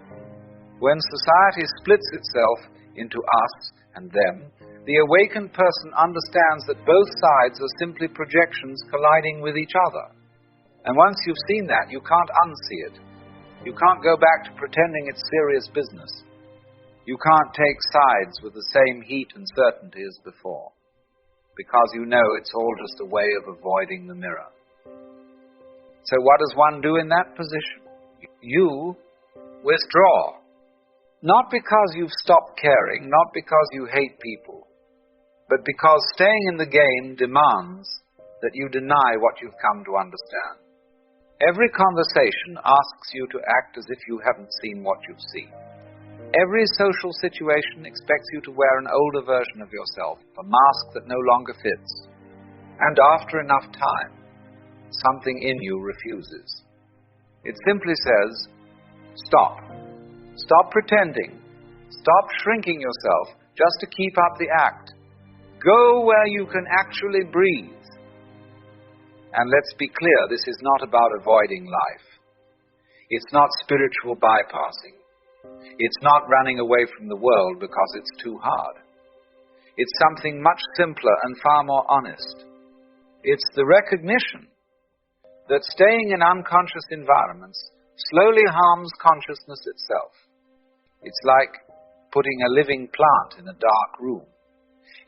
When society splits itself into us and them, the awakened person understands that both sides are simply projections colliding with each other. And once you've seen that, you can't unsee it. You can't go back to pretending it's serious business. You can't take sides with the same heat and certainty as before. because you know it's all just a way of avoiding the mirror. So what does one do in that position? You withdraw. Not because you've stopped caring, not because you hate people, but because staying in the game demands that you deny what you've come to understand. Every conversation asks you to act as if you haven't seen what you've seen. Every social situation expects you to wear an older version of yourself, a mask that no longer fits. And after enough time, something in you refuses. It simply says, stop. Stop pretending. Stop shrinking yourself just to keep up the act. Go where you can actually breathe. And let's be clear, this is not about avoiding life. It's not spiritual bypassing. It's not running away from the world because it's too hard. It's something much simpler and far more honest. It's the recognition that staying in unconscious environments slowly harms consciousness itself. It's like putting a living plant in a dark room.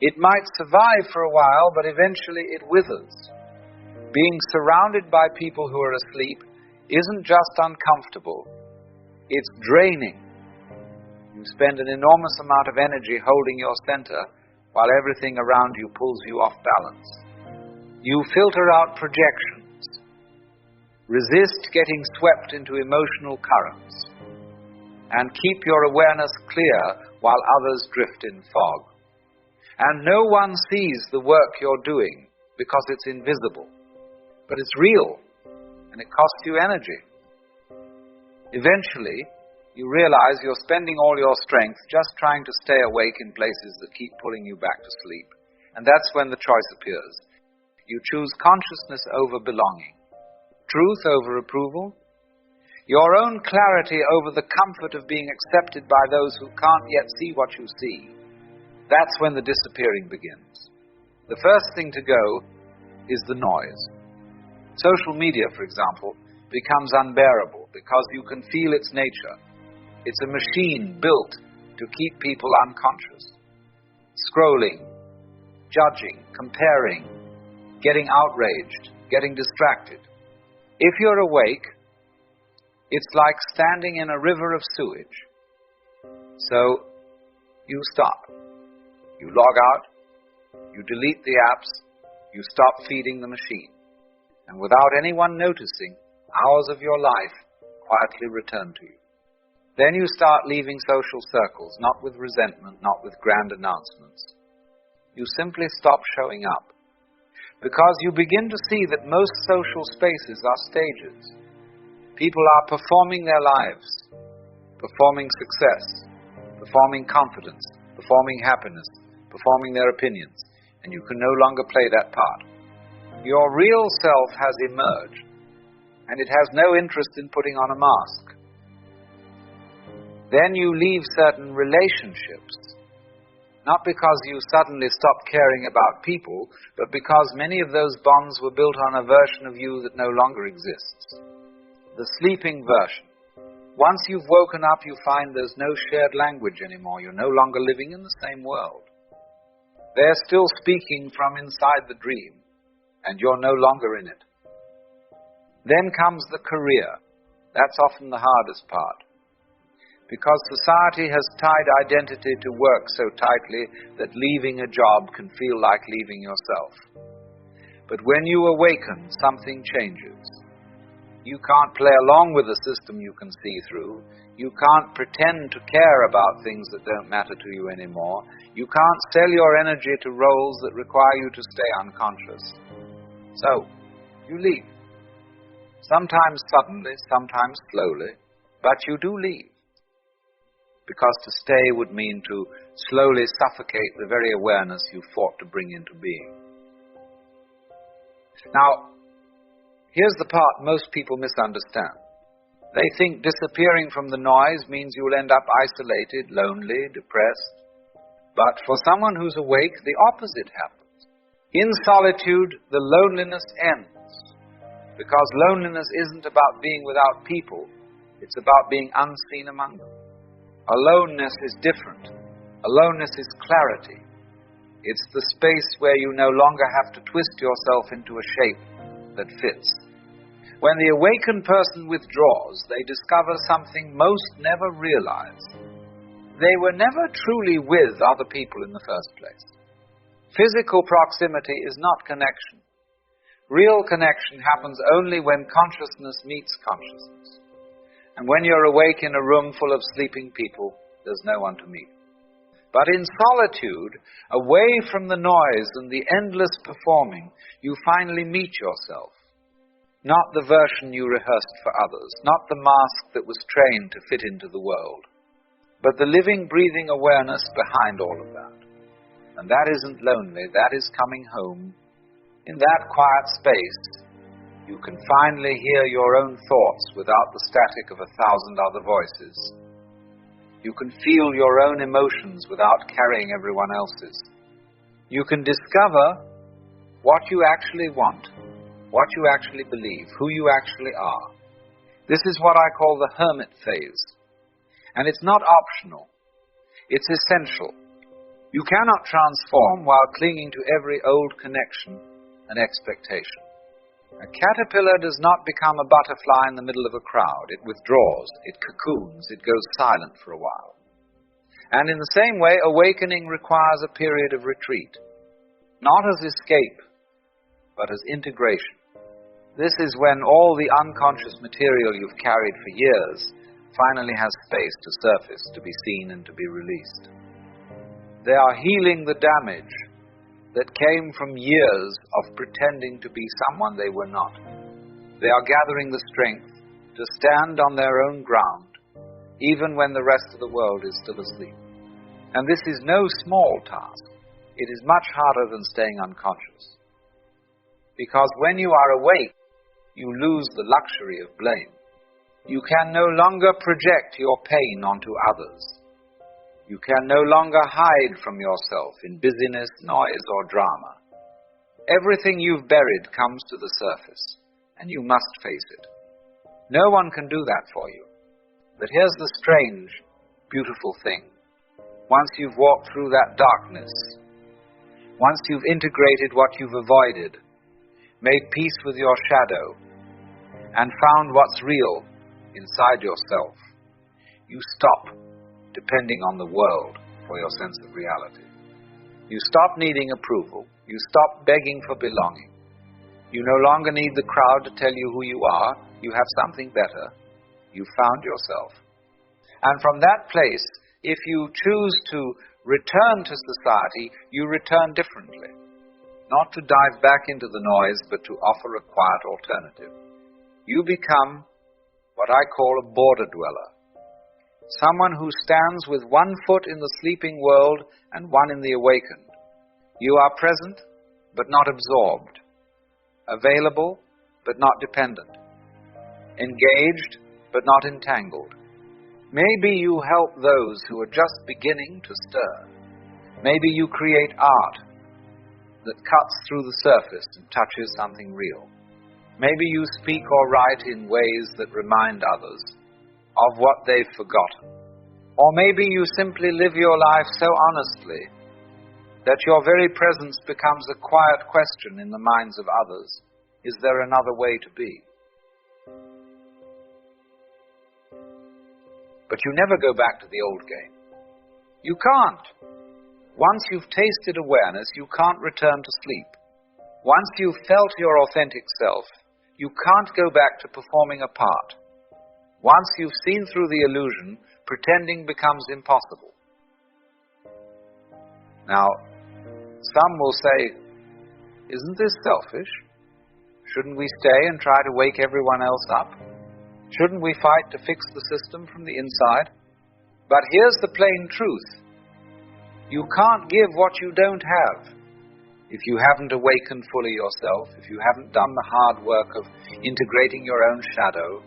It might survive for a while, but eventually it withers. Being surrounded by people who are asleep isn't just uncomfortable, it's draining. You spend an enormous amount of energy holding your center while everything around you pulls you off balance. You filter out projections, resist getting swept into emotional currents, and keep your awareness clear while others drift in fog. And no one sees the work you're doing because it's invisible, but it's real, and it costs you energy. Eventually, you realize you're spending all your strength just trying to stay awake in places that keep pulling you back to sleep. And that's when the choice appears. You choose consciousness over belonging, truth over approval, your own clarity over the comfort of being accepted by those who can't yet see what you see. That's when the disappearing begins. The first thing to go is the noise. Social media, for example, becomes unbearable because you can feel its nature. It's a machine built to keep people unconscious. Scrolling, judging, comparing, getting outraged, getting distracted. If you're awake, it's like standing in a river of sewage. So, you stop. You log out, you delete the apps, you stop feeding the machine. And without anyone noticing, hours of your life quietly return to you. Then you start leaving social circles, not with resentment, not with grand announcements. You simply stop showing up. Because you begin to see that most social spaces are stages. People are performing their lives, performing success, performing confidence, performing happiness, performing their opinions, and you can no longer play that part. Your real self has emerged, and it has no interest in putting on a mask. Then you leave certain relationships, not because you suddenly stopped caring about people, but because many of those bonds were built on a version of you that no longer exists. The sleeping version. Once you've woken up, you find there's no shared language anymore. You're no longer living in the same world. They're still speaking from inside the dream, and you're no longer in it. Then comes the career. That's often the hardest part. Because society has tied identity to work so tightly that leaving a job can feel like leaving yourself. But when you awaken, something changes. You can't play along with a system you can see through. You can't pretend to care about things that don't matter to you anymore. You can't sell your energy to roles that require you to stay unconscious. So, you leave. Sometimes suddenly, sometimes slowly, but you do leave. Because to stay would mean to slowly suffocate the very awareness you fought to bring into being. Now, here's the part most people misunderstand. They think disappearing from the noise means you'll end up isolated, lonely, depressed. But for someone who's awake, the opposite happens. In solitude, the loneliness ends. Because loneliness isn't about being without people, it's about being unseen among them. Aloneness is different. Aloneness is clarity. It's the space where you no longer have to twist yourself into a shape that fits. When the awakened person withdraws, they discover something most never realize. They were never truly with other people in the first place. Physical proximity is not connection. Real connection happens only when consciousness meets consciousness. And when you're awake in a room full of sleeping people, there's no one to meet. But in solitude, away from the noise and the endless performing, you finally meet yourself. Not the version you rehearsed for others, not the mask that was trained to fit into the world, but the living, breathing awareness behind all of that. And that isn't lonely, that is coming home. In that quiet space, you can finally hear your own thoughts without the static of 1,000 other voices. You can feel your own emotions without carrying everyone else's. You can discover what you actually want, what you actually believe, who you actually are. This is what I call the hermit phase. And it's not optional. It's essential. You cannot transform while clinging to every old connection and expectation. A caterpillar does not become a butterfly in the middle of a crowd. It withdraws, it cocoons, it goes silent for a while. And in the same way, awakening requires a period of retreat, not as escape, but as integration. This is when all the unconscious material you've carried for years finally has space to surface, to be seen and to be released. They are healing the damage that came from years of pretending to be someone they were not. They are gathering the strength to stand on their own ground, even when the rest of the world is still asleep. And this is no small task. It is much harder than staying unconscious. Because when you are awake, you lose the luxury of blame. You can no longer project your pain onto others. You can no longer hide from yourself in busyness, noise, or drama. Everything you've buried comes to the surface, and you must face it. No one can do that for you. But here's the strange, beautiful thing. Once you've walked through that darkness, once you've integrated what you've avoided, made peace with your shadow, and found what's real inside yourself, you stop depending on the world for your sense of reality. You stop needing approval. You stop begging for belonging. You no longer need the crowd to tell you who you are. You have something better. You found yourself. And from that place, if you choose to return to society, you return differently. Not to dive back into the noise, but to offer a quiet alternative. You become what I call a border dweller. Someone who stands with one foot in the sleeping world and one in the awakened. You are present, but not absorbed. Available, but not dependent. Engaged, but not entangled. Maybe you help those who are just beginning to stir. Maybe you create art that cuts through the surface and touches something real. Maybe you speak or write in ways that remind others of what they've forgotten. Or maybe you simply live your life so honestly that your very presence becomes a quiet question in the minds of others. Is there another way to be? But you never go back to the old game. You can't. Once you've tasted awareness, you can't return to sleep. Once you've felt your authentic self, you can't go back to performing a part. Once you've seen through the illusion, pretending becomes impossible. Now, some will say, isn't this selfish? Shouldn't we stay and try to wake everyone else up? Shouldn't we fight to fix the system from the inside? But here's the plain truth. You can't give what you don't have. If you haven't awakened fully yourself, if you haven't done the hard work of integrating your own shadow,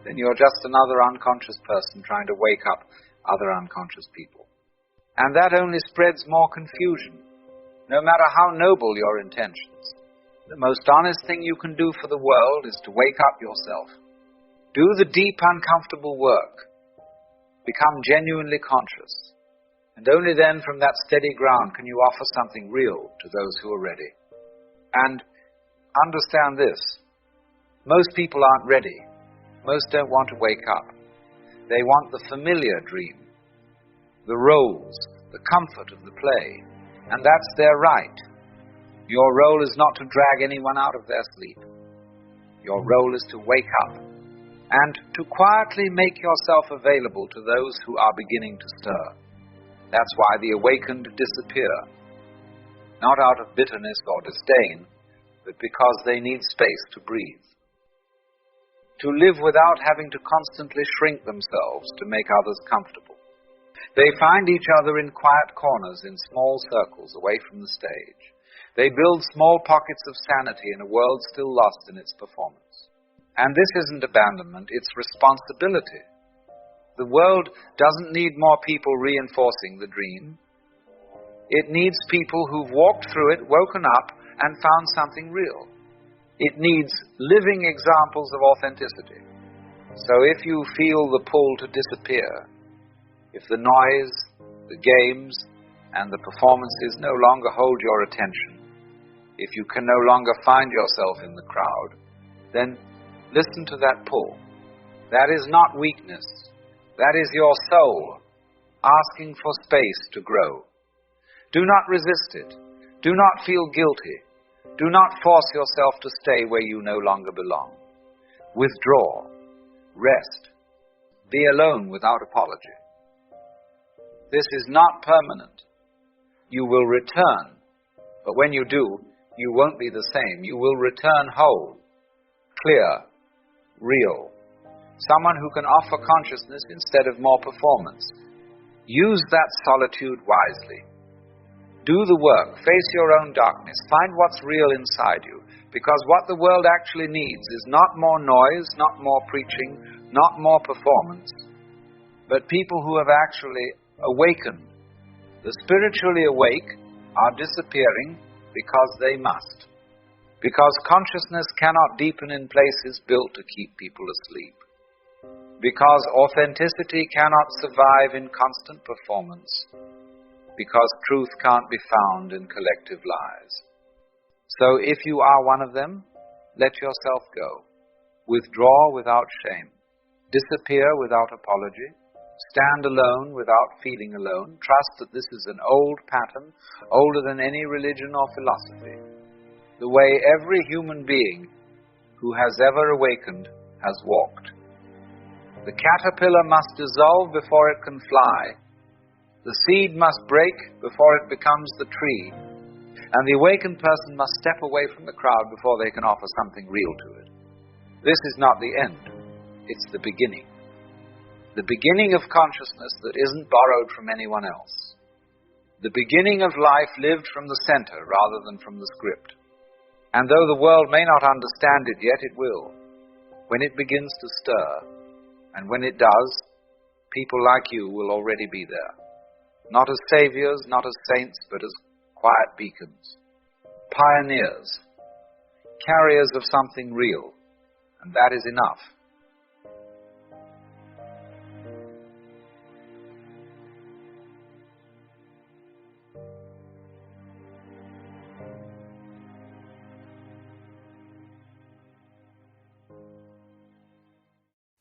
then you're just another unconscious person trying to wake up other unconscious people. And that only spreads more confusion, no matter how noble your intentions. The most honest thing you can do for the world is to wake up yourself. Do the deep, uncomfortable work. Become genuinely conscious. And only then, from that steady ground, can you offer something real to those who are ready. And understand this, most people aren't ready. Most don't want to wake up. They want the familiar dream, the roles, the comfort of the play, and that's their right. Your role is not to drag anyone out of their sleep. Your role is to wake up and to quietly make yourself available to those who are beginning to stir. That's why the awakened disappear, not out of bitterness or disdain, but because they need space to breathe. To live without having to constantly shrink themselves to make others comfortable. They find each other in quiet corners in small circles away from the stage. They build small pockets of sanity in a world still lost in its performance. And this isn't abandonment, it's responsibility. The world doesn't need more people reinforcing the dream. It needs people who've walked through it, woken up, and found something real. It needs living examples of authenticity. So if you feel the pull to disappear, if the noise, the games, and the performances no longer hold your attention, if you can no longer find yourself in the crowd, then listen to that pull. That is not weakness. That is your soul asking for space to grow. Do not resist it. Do not feel guilty. Do not force yourself to stay where you no longer belong. Withdraw. Rest. Be alone without apology. This is not permanent. You will return, but when you do, you won't be the same. You will return whole, clear, real. Someone who can offer consciousness instead of more performance. Use that solitude wisely. Do the work. Face your own darkness. Find what's real inside you. Because what the world actually needs is not more noise, not more preaching, not more performance, but people who have actually awakened. The spiritually awake are disappearing because they must. Because consciousness cannot deepen in places built to keep people asleep. Because authenticity cannot survive in constant performance. Because truth can't be found in collective lies. So if you are one of them, let yourself go. Withdraw without shame. Disappear without apology. Stand alone without feeling alone. Trust that this is an old pattern, older than any religion or philosophy. The way every human being who has ever awakened has walked. The caterpillar must dissolve before it can fly. The seed must break before it becomes the tree. And the awakened person must step away from the crowd before they can offer something real to it. This is not the end. It's the beginning. The beginning of consciousness that isn't borrowed from anyone else. The beginning of life lived from the center rather than from the script. And though the world may not understand it yet, it will. When it begins to stir, and when it does, people like you will already be there. Not as saviors, not as saints, but as quiet beacons. Pioneers. Carriers of something real. And that is enough.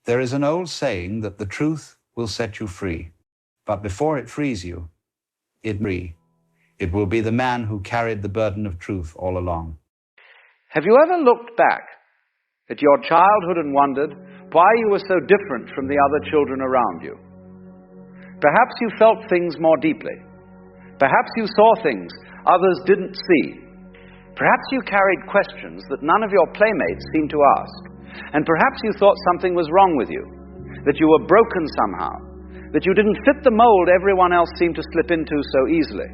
There is an old saying that the truth will set you free, but before it frees you, it will be the man who carried the burden of truth all along. Have you ever looked back at your childhood and wondered why you were so different from the other children around you? Perhaps you felt things more deeply. Perhaps you saw things others didn't see. Perhaps you carried questions that none of your playmates seemed to ask. And perhaps you thought something was wrong with you, that you were broken somehow, that you didn't fit the mold everyone else seemed to slip into so easily.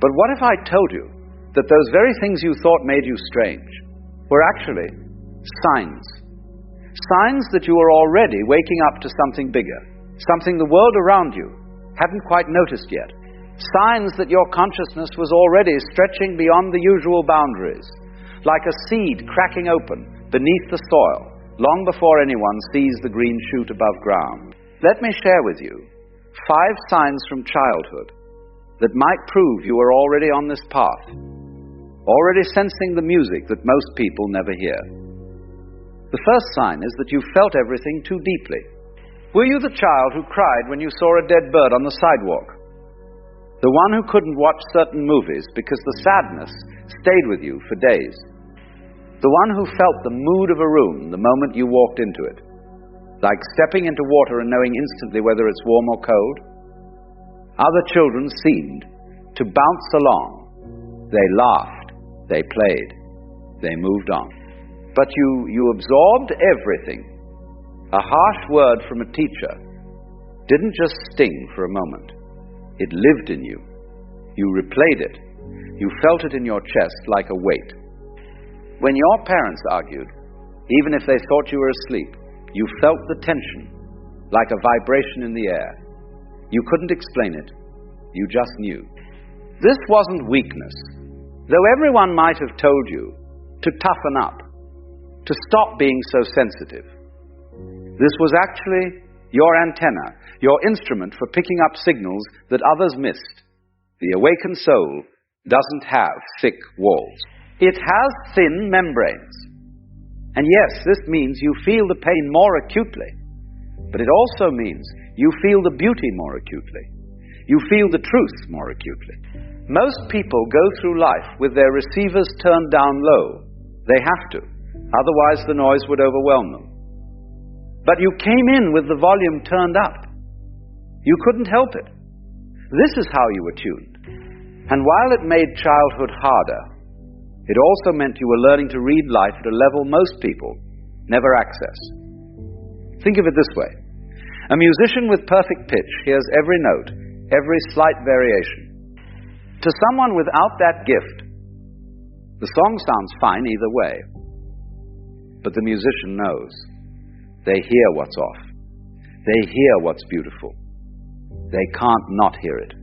But what if I told you that those very things you thought made you strange were actually signs? Signs that you were already waking up to something bigger, something the world around you hadn't quite noticed yet. Signs that your consciousness was already stretching beyond the usual boundaries, like a seed cracking open beneath the soil, long before anyone sees the green shoot above ground. Let me share with you 5 signs from childhood that might prove you are already on this path, already sensing the music that most people never hear. The first sign is that you felt everything too deeply. Were you the child who cried when you saw a dead bird on the sidewalk? The one who couldn't watch certain movies because the sadness stayed with you for days? The one who felt the mood of a room the moment you walked into it, like stepping into water and knowing instantly whether it's warm or cold? Other children seemed to bounce along. They laughed, they played, they moved on. But you absorbed everything. A harsh word from a teacher didn't just sting for a moment. It lived in you. You replayed it. You felt it in your chest like a weight. When your parents argued, even if they thought you were asleep, you felt the tension, like a vibration in the air. You couldn't explain it. You just knew. This wasn't weakness, though everyone might have told you to toughen up, to stop being so sensitive. This was actually your antenna, your instrument for picking up signals that others missed. The awakened soul doesn't have thick walls. It has thin membranes. And yes, this means you feel the pain more acutely, but it also means you feel the beauty more acutely. You feel the truth more acutely. Most people go through life with their receivers turned down low. They have to, otherwise the noise would overwhelm them. But you came in with the volume turned up. You couldn't help it. This is how you were tuned. And while it made childhood harder, it also meant you were learning to read life at a level most people never access. Think of it this way. A musician with perfect pitch hears every note, every slight variation. To someone without that gift, the song sounds fine either way. But the musician knows. They hear what's off. They hear what's beautiful. They can't not hear it.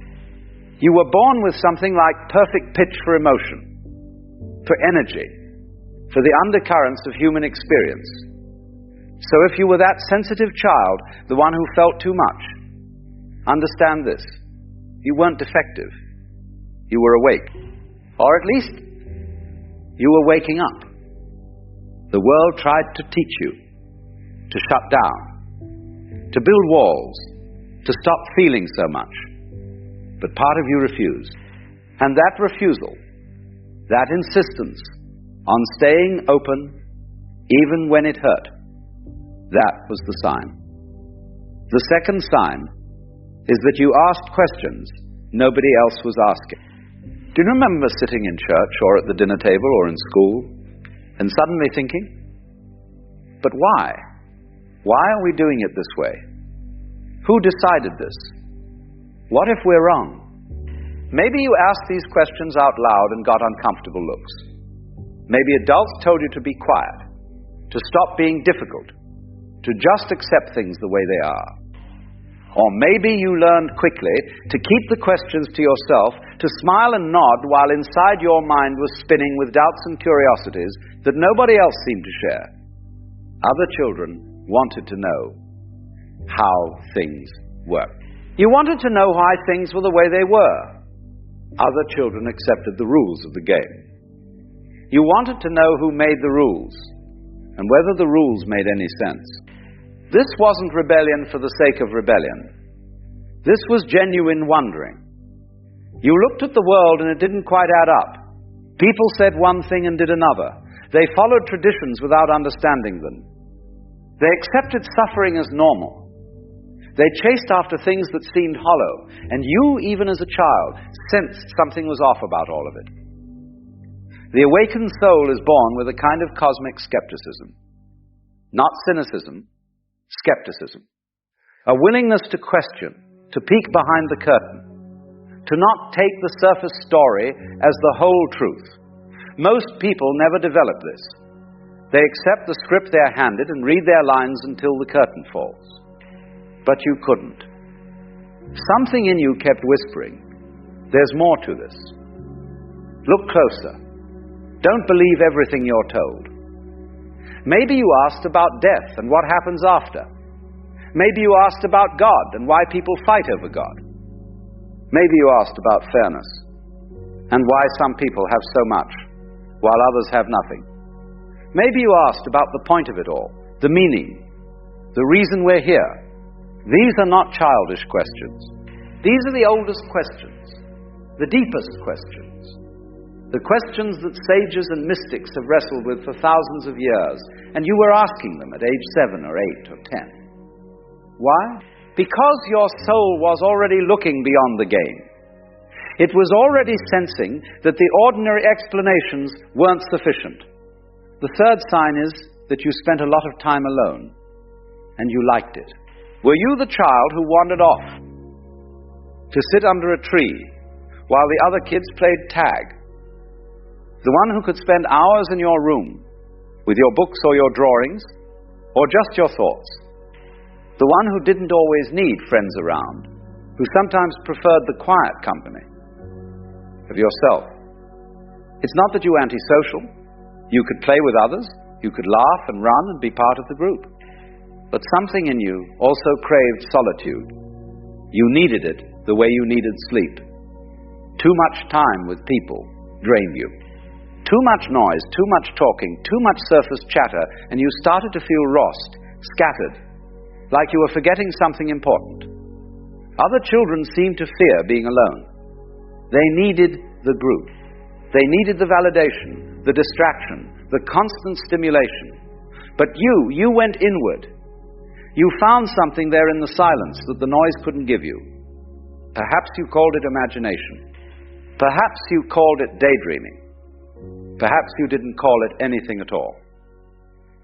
You were born with something like perfect pitch for emotion, for energy, for the undercurrents of human experience. So if you were that sensitive child, the one who felt too much, understand this. You weren't defective. You were awake. Or at least, you were waking up. The world tried to teach you, to shut down, to build walls, to stop feeling so much. But part of you refused. And that refusal, that insistence on staying open even when it hurt, that was the sign. The second sign is that you asked questions nobody else was asking. Do you remember sitting in church or at the dinner table or in school and suddenly thinking, but why? Why are we doing it this way? Who decided this? What if we're wrong? Maybe you asked these questions out loud and got uncomfortable looks. Maybe adults told you to be quiet, to stop being difficult, to just accept things the way they are. Or maybe you learned quickly to keep the questions to yourself, to smile and nod while inside your mind was spinning with doubts and curiosities that nobody else seemed to share. Other children wanted to know how things worked. You wanted to know why things were the way they were. Other children accepted the rules of the game. You wanted to know who made the rules and whether the rules made any sense. This wasn't rebellion for the sake of rebellion. This was genuine wondering. You looked at the world and it didn't quite add up. People said one thing and did another. They followed traditions without understanding them. They accepted suffering as normal. They chased after things that seemed hollow, and you, even as a child, sensed something was off about all of it. The awakened soul is born with a kind of cosmic skepticism. Not cynicism, skepticism. A willingness to question, to peek behind the curtain, to not take the surface story as the whole truth. Most people never develop this. They accept the script they're handed and read their lines until the curtain falls. But you couldn't. Something in you kept whispering, there's more to this. Look closer. Don't believe everything you're told. Maybe you asked about death and what happens after. Maybe you asked about God and why people fight over God. Maybe you asked about fairness and why some people have so much while others have nothing. Maybe you asked about the point of it all, the meaning, the reason we're here. These are not childish questions. These are the oldest questions, the deepest questions, the questions that sages and mystics have wrestled with for thousands of years, and you were asking them at age 7 or 8 or 10. Why? Because your soul was already looking beyond the game. It was already sensing that the ordinary explanations weren't sufficient. The third sign is that you spent a lot of time alone, and you liked it. Were you the child who wandered off to sit under a tree while the other kids played tag? The one who could spend hours in your room with your books or your drawings, or just your thoughts? The one who didn't always need friends around, who sometimes preferred the quiet company of yourself. It's not that you were antisocial. You could play with others, you could laugh and run and be part of the group. But something in you also craved solitude. You needed it the way you needed sleep. Too much time with people drained you. Too much noise, too much talking, too much surface chatter, and you started to feel lost, scattered, like you were forgetting something important. Other children seemed to fear being alone. They needed the group. They needed the validation, the distraction, the constant stimulation. But you went inward. You found something there in the silence that the noise couldn't give you. Perhaps you called it imagination. Perhaps you called it daydreaming. Perhaps you didn't call it anything at all.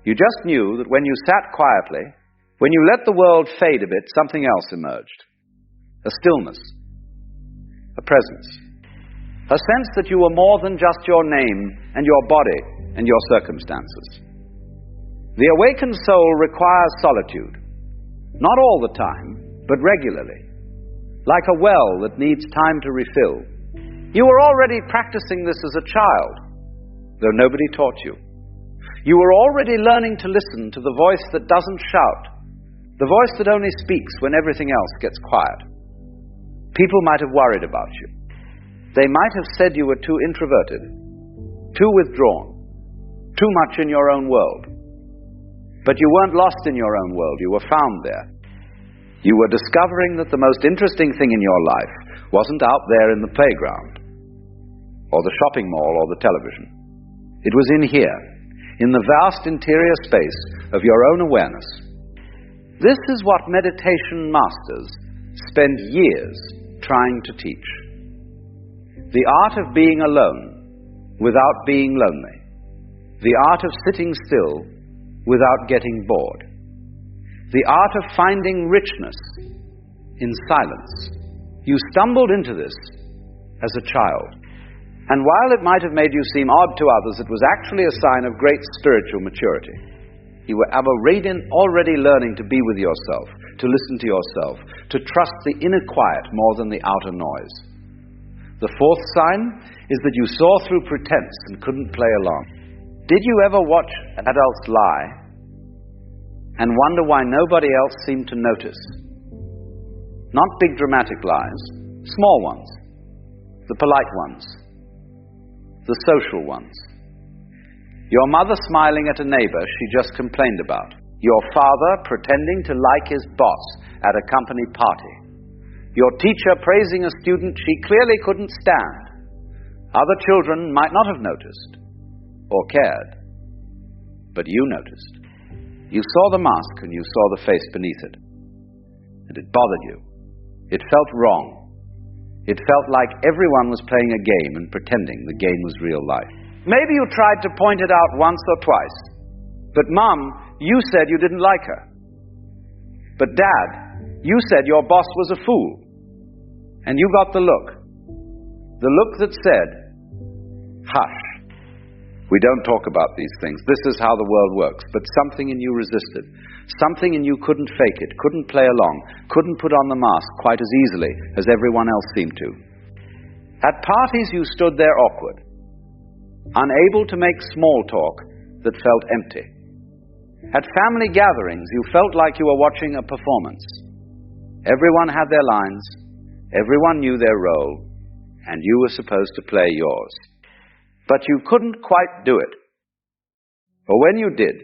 You just knew that when you sat quietly, when you let the world fade a bit, something else emerged. A stillness, a presence, a sense that you were more than just your name and your body and your circumstances. The awakened soul requires solitude, not all the time, but regularly, like a well that needs time to refill. You were already practicing this as a child, though nobody taught you. You were already learning to listen to the voice that doesn't shout, the voice that only speaks when everything else gets quiet. People might have worried about you. They might have said you were too introverted, too withdrawn, too much in your own world. But you weren't lost in your own world. You were found there. You were discovering that the most interesting thing in your life wasn't out there in the playground, or the shopping mall, or the television. It was in here, in the vast interior space of your own awareness. This is what meditation masters spend years trying to teach. The art of being alone without being lonely. The art of sitting still without getting bored. The art of finding richness in silence. You stumbled into this as a child. And while it might have made you seem odd to others, it was actually a sign of great spiritual maturity. You were already learning to be with yourself, to listen to yourself, to trust the inner quiet more than the outer noise. The fourth sign is that you saw through pretense and couldn't play along. Did you ever watch adults lie and wonder why nobody else seemed to notice? Not big dramatic lies, small ones, the polite ones, the social ones. Your mother smiling at a neighbor she just complained about. Your father pretending to like his boss at a company party. Your teacher praising a student she clearly couldn't stand. Other children might not have noticed or cared, but you noticed. You saw the mask and you saw the face beneath it, and it bothered you. It felt wrong. It felt like everyone was playing a game and pretending the game was real life. Maybe you tried to point it out once or twice, but Mom, you said you didn't like her. But Dad, you said your boss was a fool, and you got the look that said, hush. We don't talk about these things. This is how the world works. But something in you resisted. Something in you couldn't fake it, couldn't play along, couldn't put on the mask quite as easily as everyone else seemed to. At parties you stood there awkward, unable to make small talk that felt empty. At family gatherings, you felt like you were watching a performance. Everyone had their lines, everyone knew their role, and you were supposed to play yours. But you couldn't quite do it. Or when you did,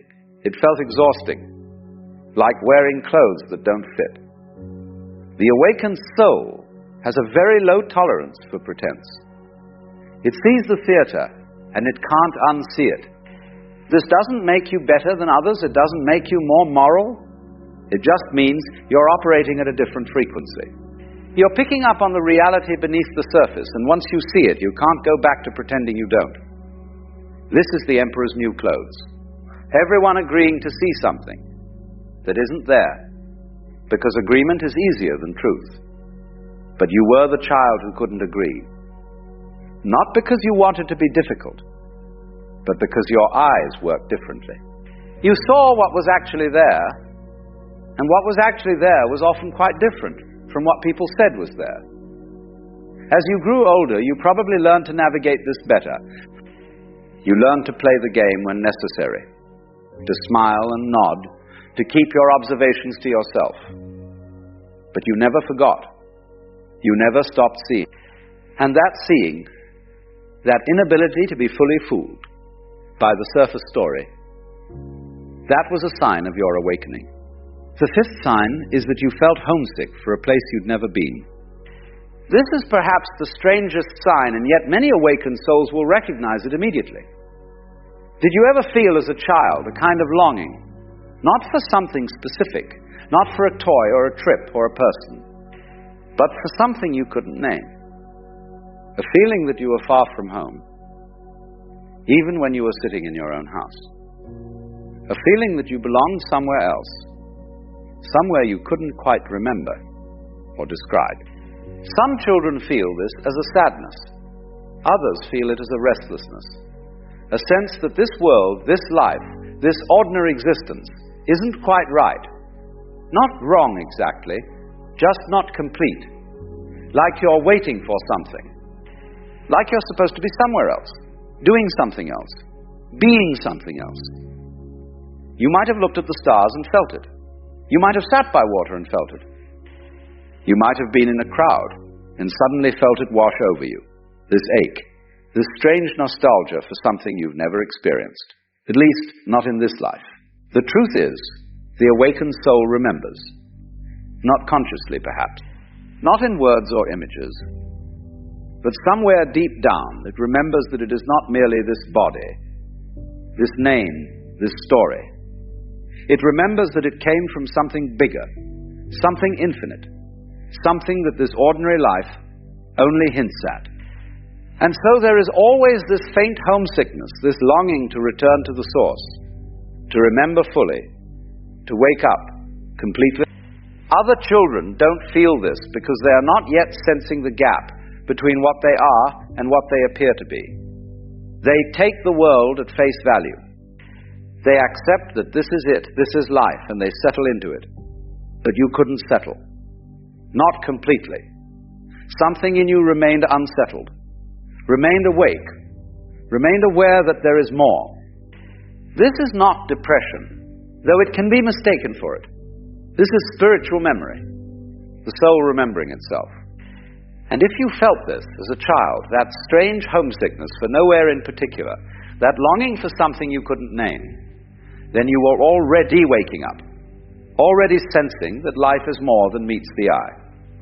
it felt exhausting, like wearing clothes that don't fit. The awakened soul has a very low tolerance for pretense. It sees the theater, and it can't unsee it. This doesn't make you better than others. It doesn't make you more moral. It just means you're operating at a different frequency. You're picking up on the reality beneath the surface, and once you see it, you can't go back to pretending you don't. This is the emperor's new clothes. Everyone agreeing to see something that isn't there, because agreement is easier than truth. But you were the child who couldn't agree. Not because you wanted to be difficult, but because your eyes worked differently. You saw what was actually there, and what was actually there was often quite different from what people said was there. As you grew older, you probably learned to navigate this better. You learned to play the game when necessary, to smile and nod, to keep your observations to yourself. But you never forgot. You never stopped seeing. And that seeing, that inability to be fully fooled by the surface story, that was a sign of your awakening. The fifth sign is that you felt homesick for a place you'd never been. This is perhaps the strangest sign, and yet many awakened souls will recognize it immediately. Did you ever feel as a child a kind of longing, not for something specific, not for a toy or a trip or a person, but for something you couldn't name? A feeling that you were far from home, even when you were sitting in your own house. A feeling that you belonged somewhere else, somewhere you couldn't quite remember or describe. Some children feel this as a sadness. Others feel it as a restlessness. A sense that this world, this life, this ordinary existence isn't quite right. Not wrong exactly, just not complete. Like you're waiting for something. Like you're supposed to be somewhere else, doing something else, being something else. You might have looked at the stars and felt it. You might have sat by water and felt it. You might have been in a crowd and suddenly felt it wash over you. This ache, this strange nostalgia for something you've never experienced, at least not in this life. The truth is, the awakened soul remembers. Not consciously, perhaps. Not in words or images. But somewhere deep down, it remembers that it is not merely this body, this name, this story. It remembers that it came from something bigger, something infinite, something that this ordinary life only hints at. And so there is always this faint homesickness, this longing to return to the source, to remember fully, to wake up completely. Other children don't feel this because they are not yet sensing the gap between what they are and what they appear to be. They take the world at face value. They accept that this is it, this is life, and they settle into it. But you couldn't settle. Not completely. Something in you remained unsettled, remained awake, remained aware that there is more. This is not depression, though it can be mistaken for it. This is spiritual memory, the soul remembering itself. And if you felt this as a child, that strange homesickness for nowhere in particular, that longing for something you couldn't name, then you were already waking up, already sensing that life is more than meets the eye,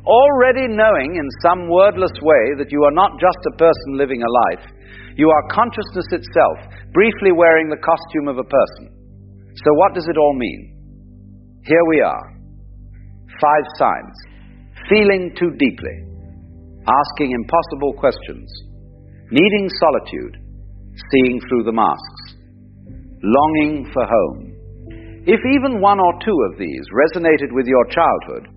already knowing in some wordless way that you are not just a person living a life, you are consciousness itself, briefly wearing the costume of a person. So what does it all mean? Here we are. 5 signs. Feeling too deeply. Asking impossible questions. Needing solitude. Seeing through the masks. Longing for home. If even 1 or 2 of these resonated with your childhood,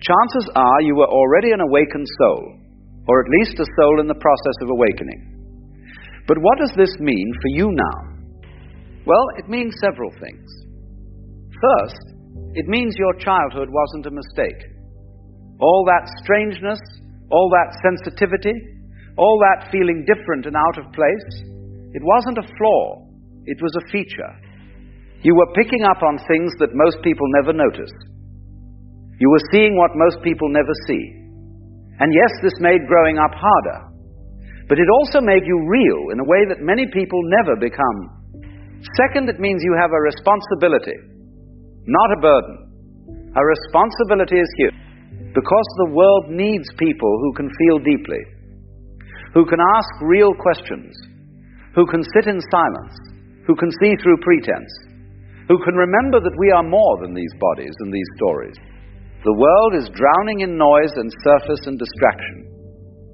chances are you were already an awakened soul, or at least a soul in the process of awakening. But what does this mean for you now? Well, it means several things. First, it means your childhood wasn't a mistake. All that strangeness, all that sensitivity, all that feeling different and out of place, it wasn't a flaw, it was a feature. You were picking up on things that most people never notice. You were seeing what most people never see. And yes, this made growing up harder. But it also made you real in a way that many people never become. Second, it means you have a responsibility, not a burden. A responsibility is huge, because the world needs people who can feel deeply, who can ask real questions, who can sit in silence, who can see through pretense, who can remember that we are more than these bodies and these stories. The world is drowning in noise and surface and distraction.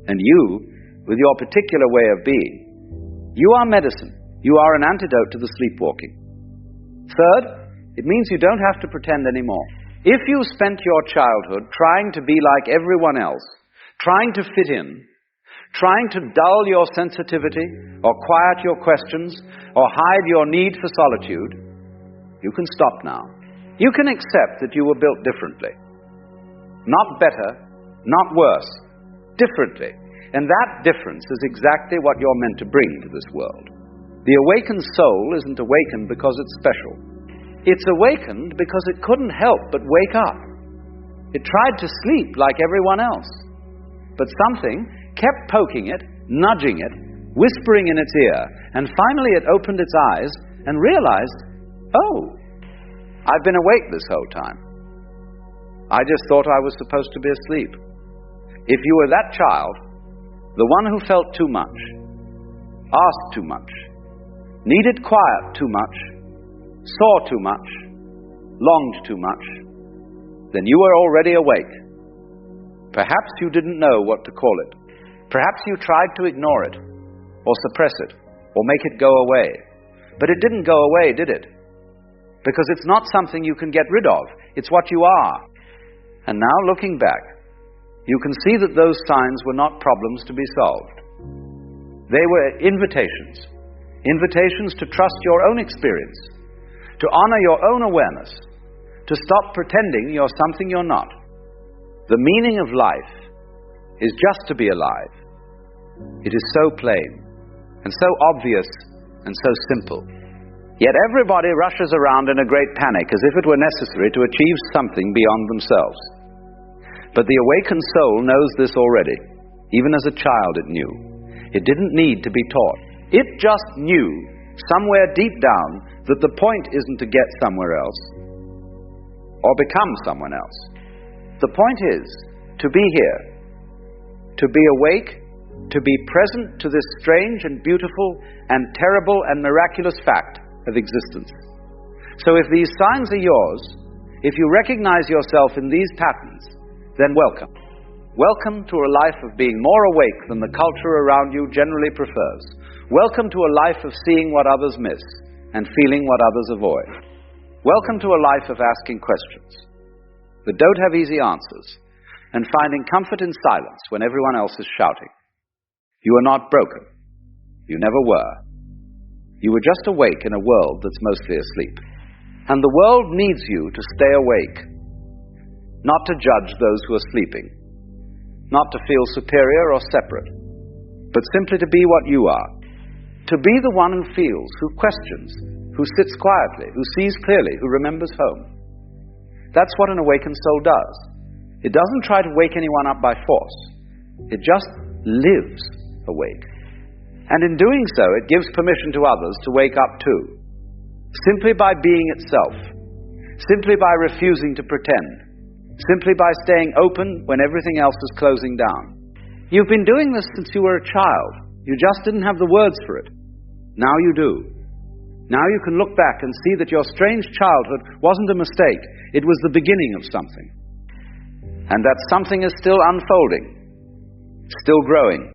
And you, with your particular way of being, you are medicine. You are an antidote to the sleepwalking. Third, it means you don't have to pretend anymore. If you spent your childhood trying to be like everyone else, trying to fit in, trying to dull your sensitivity, or quiet your questions, or hide your need for solitude, you can stop now. You can accept that you were built differently. Not better, not worse, differently. And that difference is exactly what you're meant to bring to this world. The awakened soul isn't awakened because it's special. It's awakened because it couldn't help but wake up. It tried to sleep like everyone else. But something kept poking it, nudging it, whispering in its ear, and finally it opened its eyes and realized, oh, I've been awake this whole time. I just thought I was supposed to be asleep. If you were that child, the one who felt too much, asked too much, needed quiet too much, saw too much, longed too much, then you were already awake. Perhaps you didn't know what to call it. Perhaps you tried to ignore it, or suppress it, or make it go away. But it didn't go away, did it? Because it's not something you can get rid of. It's what you are. And now, looking back, you can see that those signs were not problems to be solved. They were invitations. Invitations to trust your own experience, to honor your own awareness, to stop pretending you're something you're not. The meaning of life is just to be alive. It is so plain, and so obvious, and so simple. Yet everybody rushes around in a great panic as if it were necessary to achieve something beyond themselves. But the awakened soul knows this already. Even as a child it knew. It didn't need to be taught. It just knew, somewhere deep down, that the point isn't to get somewhere else or become someone else. The point is to be here, to be awake, to be present to this strange and beautiful and terrible and miraculous fact of existence. So if these signs are yours, if you recognize yourself in these patterns, then welcome. Welcome to a life of being more awake than the culture around you generally prefers. Welcome to a life of seeing what others miss and feeling what others avoid. Welcome to a life of asking questions that don't have easy answers and finding comfort in silence when everyone else is shouting. You are not broken. You never were. You were just awake in a world that's mostly asleep. And the world needs you to stay awake, not to judge those who are sleeping, not to feel superior or separate, but simply to be what you are. To be the one who feels, who questions, who sits quietly, who sees clearly, who remembers home. That's what an awakened soul does. It doesn't try to wake anyone up by force. It just lives awake. And in doing so, it gives permission to others to wake up too. Simply by being itself. Simply by refusing to pretend. Simply by staying open when everything else is closing down. You've been doing this since you were a child. You just didn't have the words for it. Now you do. Now you can look back and see that your strange childhood wasn't a mistake. It was the beginning of something. And that something is still unfolding, still growing.